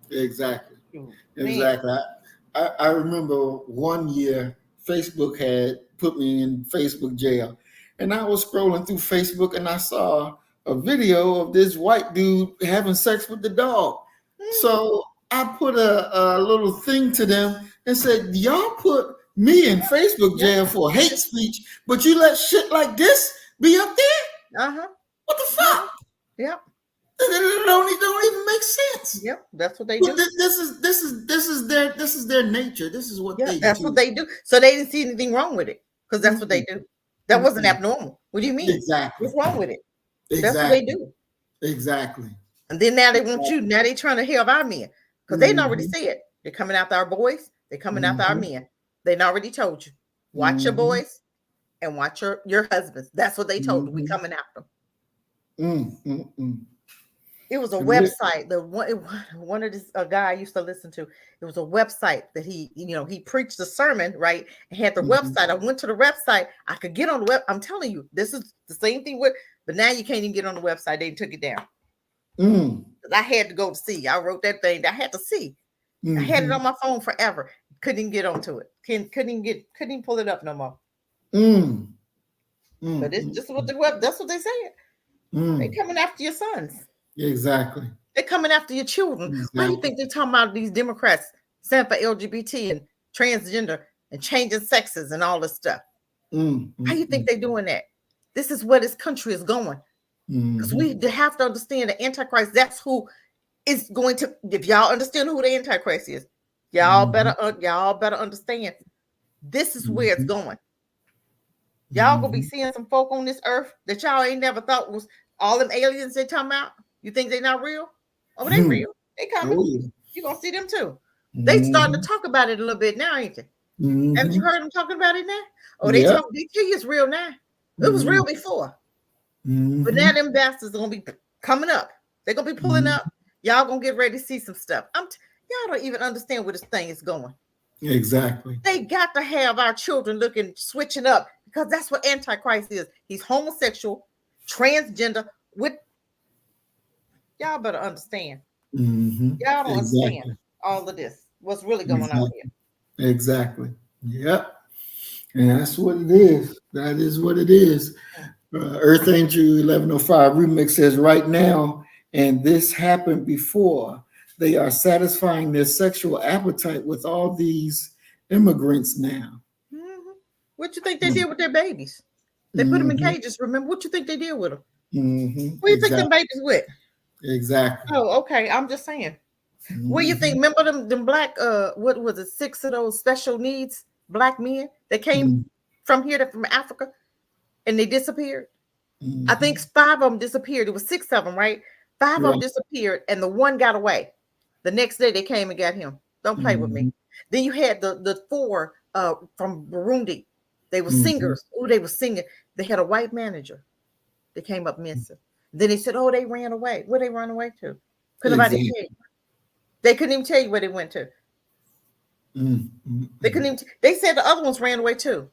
Exactly. Exactly. I remember one year Facebook had put me in Facebook jail, and I was scrolling through Facebook and I saw a video of this white dude having sex with the dog. So I put a little thing to them and said, y'all put me in Facebook jail for hate speech, but you let shit like this be up there? What the fuck? Yep. It don't even make sense. Yep, that's what they do. This is their nature. This is what they do. That's what they do. So they didn't see anything wrong with it because that's what they do. That wasn't abnormal. What do you mean? Exactly. What's wrong with it? Exactly. That's what they do. Exactly. And then now they want you. Now they trying to help our men because they already said they're coming after our boys. They're coming after our men. They already told you. Watch your boys and watch your husbands. That's what they told you. We coming after them. It was a website. One of this a guy I used to listen to. It was a website that he preached a sermon, right? And had the website. I went to the website. I could get on the web. I'm telling you, this is the same thing with. But now you can't even get on the website. They took it down. I had to go to see. I wrote that thing. I had to see. I had it on my phone forever. Couldn't even get onto it. Couldn't even pull it up no more. But it's just what the web. That's what they said. They coming after your sons. Exactly. They're coming after your children. Exactly. Why do you think they're talking about these Democrats standing for LGBT and transgender and changing sexes and all this stuff? How you think they're doing that? This is where this country is going. Because we have to understand the Antichrist. That's who is going to. If y'all understand who the Antichrist is, y'all better understand. This is where it's going. Y'all gonna be seeing some folk on this earth that y'all ain't never thought was all them aliens they talking about. You think they're not real? Oh, they real. They coming. You gonna see them too. They starting to talk about it a little bit now, ain't they? Haven't you heard them talking about it now? Oh, they tell you it's real now. It was real before. But now them bastards are gonna be coming up. They're gonna be pulling up. Y'all gonna get ready to see some stuff. Y'all don't even understand where this thing is going. Exactly. They got to have our children switching up because that's what Antichrist is. He's homosexual, transgender. Y'all better understand. Y'all don't understand all of this. What's really going on here? Exactly. Yep. And that's what it is. That is what it is. Earth Angel 1105 Remix says right now, and this happened before, they are satisfying their sexual appetite with all these immigrants now. What you think they did with their babies? They put them in cages. Remember, what you think they did with them? What do you think them babies with? Exactly. Oh, okay. I'm just saying. What do you think? Remember them black, what was it, 6 of those special needs black men that came from Africa and they disappeared? I think 5 of them disappeared. It was 6 of them, right? 5 of them disappeared and the one got away. The next day they came and got him. Don't play with me. Then you had the 4 from Burundi. They were singers. Oh, they were singing. They had a white manager. They came up missing. Then they said, oh, they ran away. Where they run away to? Couldn't nobody tell you. They couldn't even tell you where they went to. They couldn't even. They said the other ones ran away too.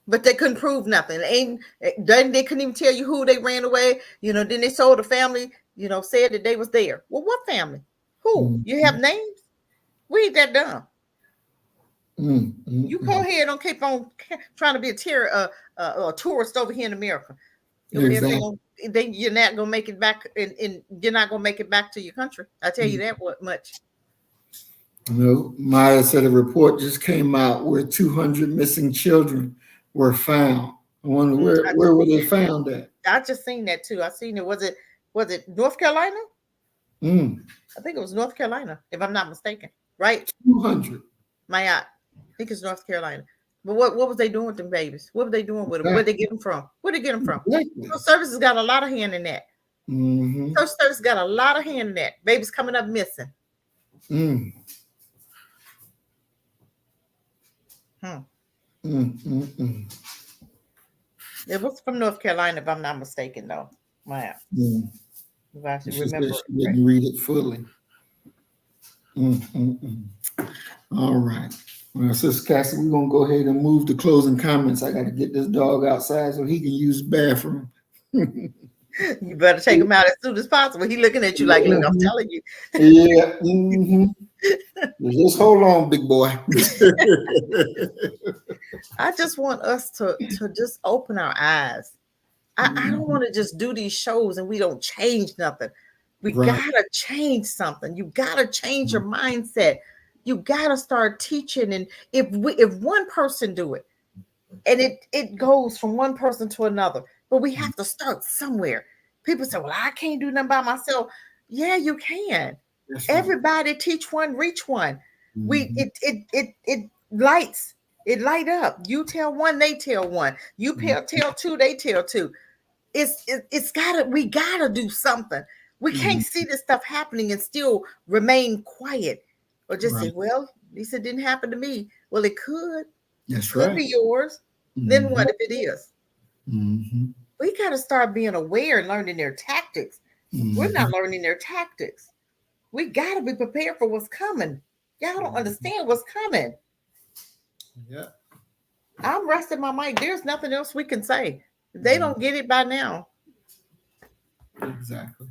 But they couldn't prove nothing. They couldn't even tell you who they ran away. Then they told the family, said that they was there. Well, what family? Who? You have names? We ain't that dumb. You go ahead and keep on trying to be a tourist over here in America. Exactly. You're not gonna make it back, and you're not gonna make it back to your country. I tell you that much. Maya said a report just came out where 200 missing children were found. I wonder where were they found at? I just seen that too. I seen it. Was it North Carolina? I think it was North Carolina, if I'm not mistaken. Right? 200. Maya, I think it's North Carolina. But what was they doing with them babies? What were they doing with them? Where'd they get them from? Where'd they get them from? Exactly. Social services got a lot of hand in that. Social services got a lot of hand in that. Babies coming up missing. It was from North Carolina, if I'm not mistaken, though. Wow. If I should remember. She didn't read it fully. All right. Well, Sister Cassie, we're going to go ahead and move to closing comments. I got to get this dog outside so he can use the bathroom. You better take him out as soon as possible. He looking at you like, look, I'm telling you. Yeah. Just hold on, big boy. I just want us to just open our eyes. I don't want to just do these shows and we don't change nothing. We gotta change something. You gotta change your mindset. You gotta start teaching. And if one person do it, and it goes from one person to another, but we have to start somewhere. People say, well, I can't do nothing by myself. Yeah, you can. Everybody teach one, reach one. It lights. It light up. You tell one, they tell one. You tell two, they tell two. We gotta do something. We can't see this stuff happening and still remain quiet or just say, well, at least it didn't happen to me. Well, it could. That's Could right. be yours. Then what if it is? We got to start being aware and learning their tactics. We're not learning their tactics. We got to be prepared for what's coming. Y'all don't understand what's coming. Yeah. I'm resting my mic. There's nothing else we can say. They don't get it by now. Exactly.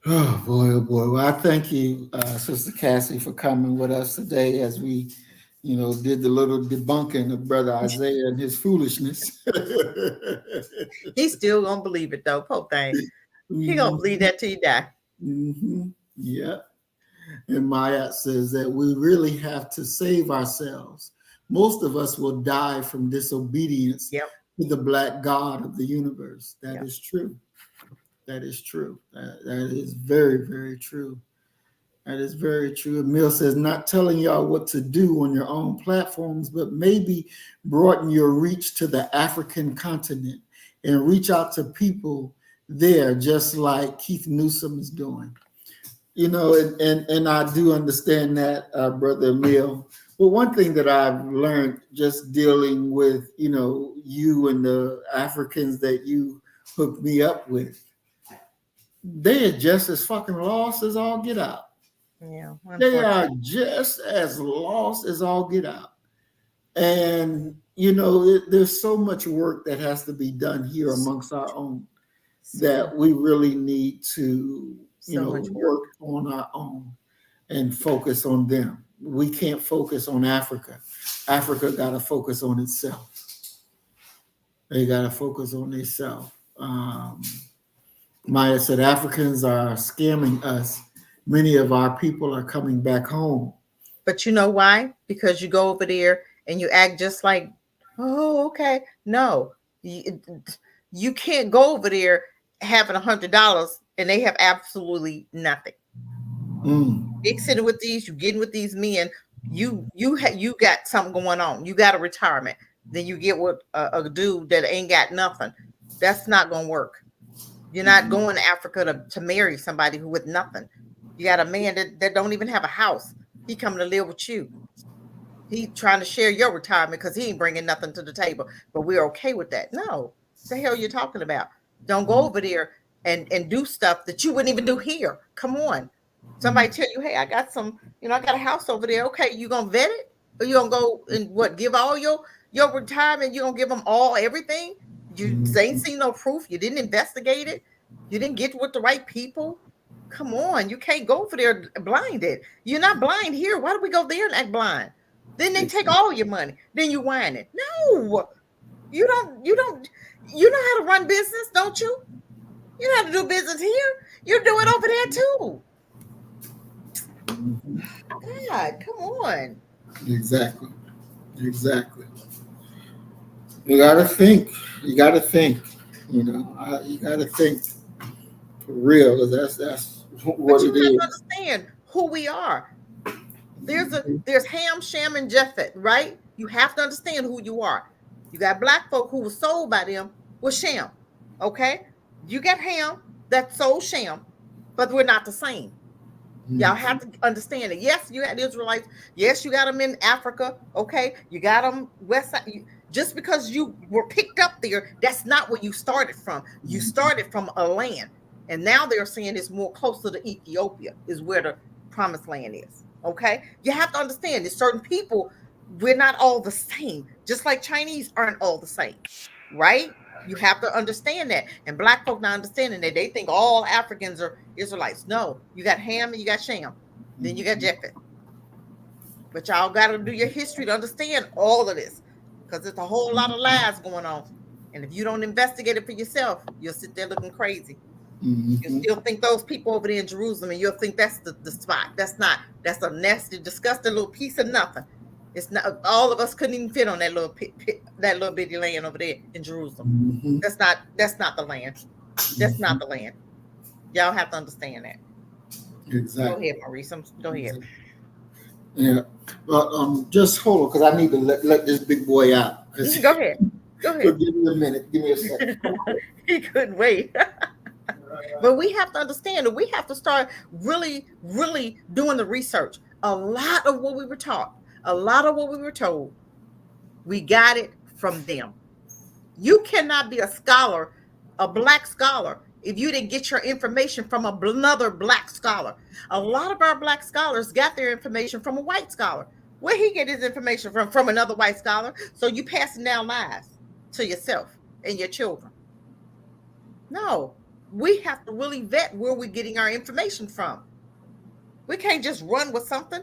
Oh boy. Well, I thank you, Sister Cassie, for coming with us today as we, did the little debunking of Brother Isaiah and his foolishness. He's still gonna believe it though, poor thing. He gonna believe that till you die. Yeah. And Maya says that we really have to save ourselves. Most of us will die from disobedience to the black God of the universe. That is true. That is true. That is very, very true. That is very true. Emil says, not telling y'all what to do on your own platforms, but maybe broaden your reach to the African continent and reach out to people there, just like Keith Newsom is doing. And I do understand that, Brother Emil. Well, one thing that I've learned just dealing with, you and the Africans that you hooked me up with, they are just as fucking lost as all get out. Yeah, they are just as lost as all get out. And, there's so much work that has to be done here amongst our own that we really need to, work on our own and focus on them. We can't focus on Africa. Africa got to focus on itself. They got to focus on themselves. Maya said, Africans are scamming us. Many of our people are coming back home. But you know why? Because you go over there and you act just like, oh, okay. No, you can't go over there having $100 and they have absolutely nothing. Big sitting with these, you getting with these men, you got something going on. You got a retirement. Then you get with a dude that ain't got nothing. That's not gonna work. You're not going to Africa to marry somebody who with nothing. You got a man that don't even have a house. He coming to live with you. He trying to share your retirement because he ain't bringing nothing to the table. But we're okay with that. No, what the hell you're talking about? Don't go over there and do stuff that you wouldn't even do here. Come on. Somebody tell you, hey, I got I got a house over there. Okay, you gonna vet it? Or you gonna go and what? Give all your retirement? You gonna give them all everything? You ain't seen no proof. You didn't investigate it. You didn't get with the right people. Come on, you can't go for there blinded. You're not blind here. Why do we go there and act blind? Then they take all your money. Then you whining. No, you don't. You know how to run business, don't you? You know how to do business here. You do it over there too. God, come on. Exactly. You gotta think. You gotta think. You gotta think for real. That's what it is. But you have to understand who we are. There's Ham, Shem, and Japhet, right? You have to understand who you are. You got black folk who was sold by them with Shem. Okay, you got Ham that sold Shem, but we're not the same. Y'all have to understand it. Yes, you had Israelites. Yes, you got them in Africa. Okay, you got them west side. Just because you were picked up there, that's not where you started from. You started from a land, and now they're saying it's more closer to Ethiopia is where the promised land is. Okay, you have to understand that certain people, we're not all the same. Just like Chinese aren't all the same, right? You have to understand that. And black folk not understanding that. They think all Africans are Israelites. No, you got Ham and you got Shem. Then you got Japhet. But y'all got to do your history to understand all of this. Because there's a whole lot of lies going on. And if you don't investigate it for yourself, you'll sit there looking crazy. You still think those people over there in Jerusalem, and you'll think that's the spot. That's not. That's a nasty, disgusting little piece of nothing. It's not. All of us couldn't even fit on that little that little bitty land over there in Jerusalem. That's not the land. That's not the land. Y'all have to understand that. Exactly. Go ahead, Maurice. Go ahead. Yeah. Well, just hold on, because I need to let this big boy out. Go ahead. Go ahead. Give me a minute. Give me a second. He couldn't wait. But we have to understand that we have to start really, really doing the research. A lot of what we were taught, a lot of what we were told, we got it from them. You cannot be a scholar, a black scholar, if you didn't get your information from another black scholar. A lot of our black scholars got their information from a white scholar. Where he get his information from? From another white scholar. So you passing down lies to yourself and your children. No, we have to really vet where we're getting our information from. We can't just run with something.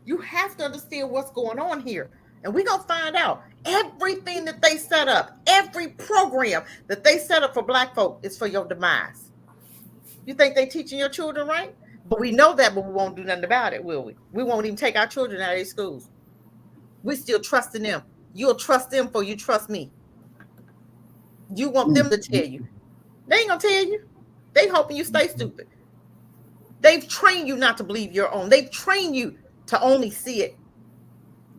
You have to understand what's going on here. And we're going to find out everything that they set up, every program that they set up for black folk is for your demise. You think they teaching your children right? But we know that, but we won't do nothing about it, will we? We won't even take our children out of their schools. We still trusting them. You'll trust them before you trust me. You want them to tell you. They ain't going to tell you. They hoping you stay stupid. They've trained you not to believe your own. They've trained you to only see it.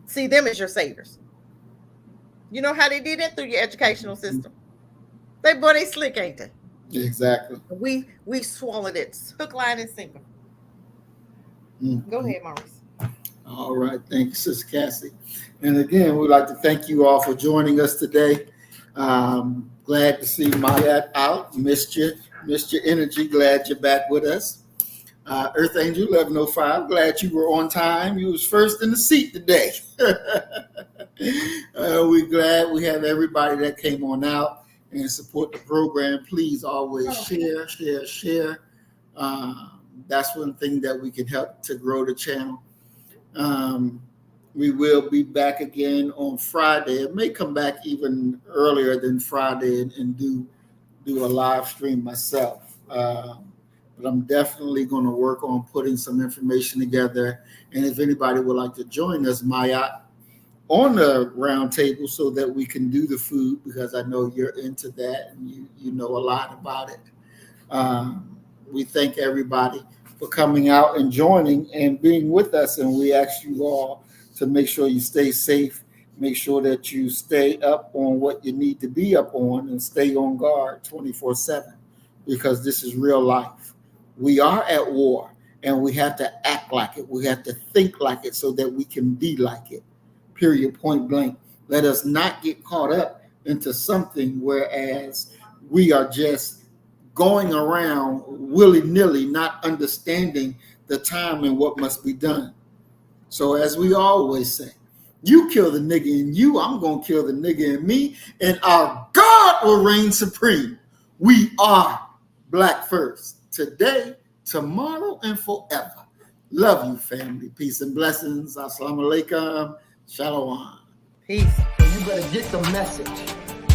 See them as your saviors. You know how they did that? Through your educational system. They slick, ain't they? Exactly. We swallowed it. Hook, line, and sinker. Go ahead, Maurice. All right. Thank you, Sister Cassie. And again, we'd like to thank you all for joining us today. Glad to see Mayat out. Missed your energy. Glad you're back with us. Earth Angel 1105, glad you were on time. You was first in the seat today. We're glad we have everybody that came on out and support the program. Please always share. That's one thing that we can help to grow the channel. We will be back again on Friday. It may come back even earlier than Friday and do a live stream myself. But I'm definitely going to work on putting some information together. And if anybody would like to join us, Maya, on the round table so that we can do the food, because I know you're into that and you know a lot about it. We thank everybody for coming out and joining and being with us. And we ask you all to make sure you stay safe, make sure that you stay up on what you need to be up on and stay on guard 24/7, because this is real life. We are at war, and we have to act like it. We have to think like it so that we can be like it, period, point blank. Let us not get caught up into something whereas we are just going around willy-nilly, not understanding the time and what must be done. So as we always say, you kill the nigga in you, I'm going to kill the nigga in me, and our God will reign supreme. We are Black first, today, tomorrow, and forever. Love you, family. Peace and blessings. Assalamu alaikum. Shalom. Peace. So you better get the message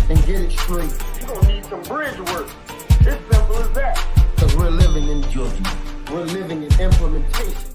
and get it straight. You're going to need some bridge work. It's simple as that. Because we're living in judgment. We're living in implementation.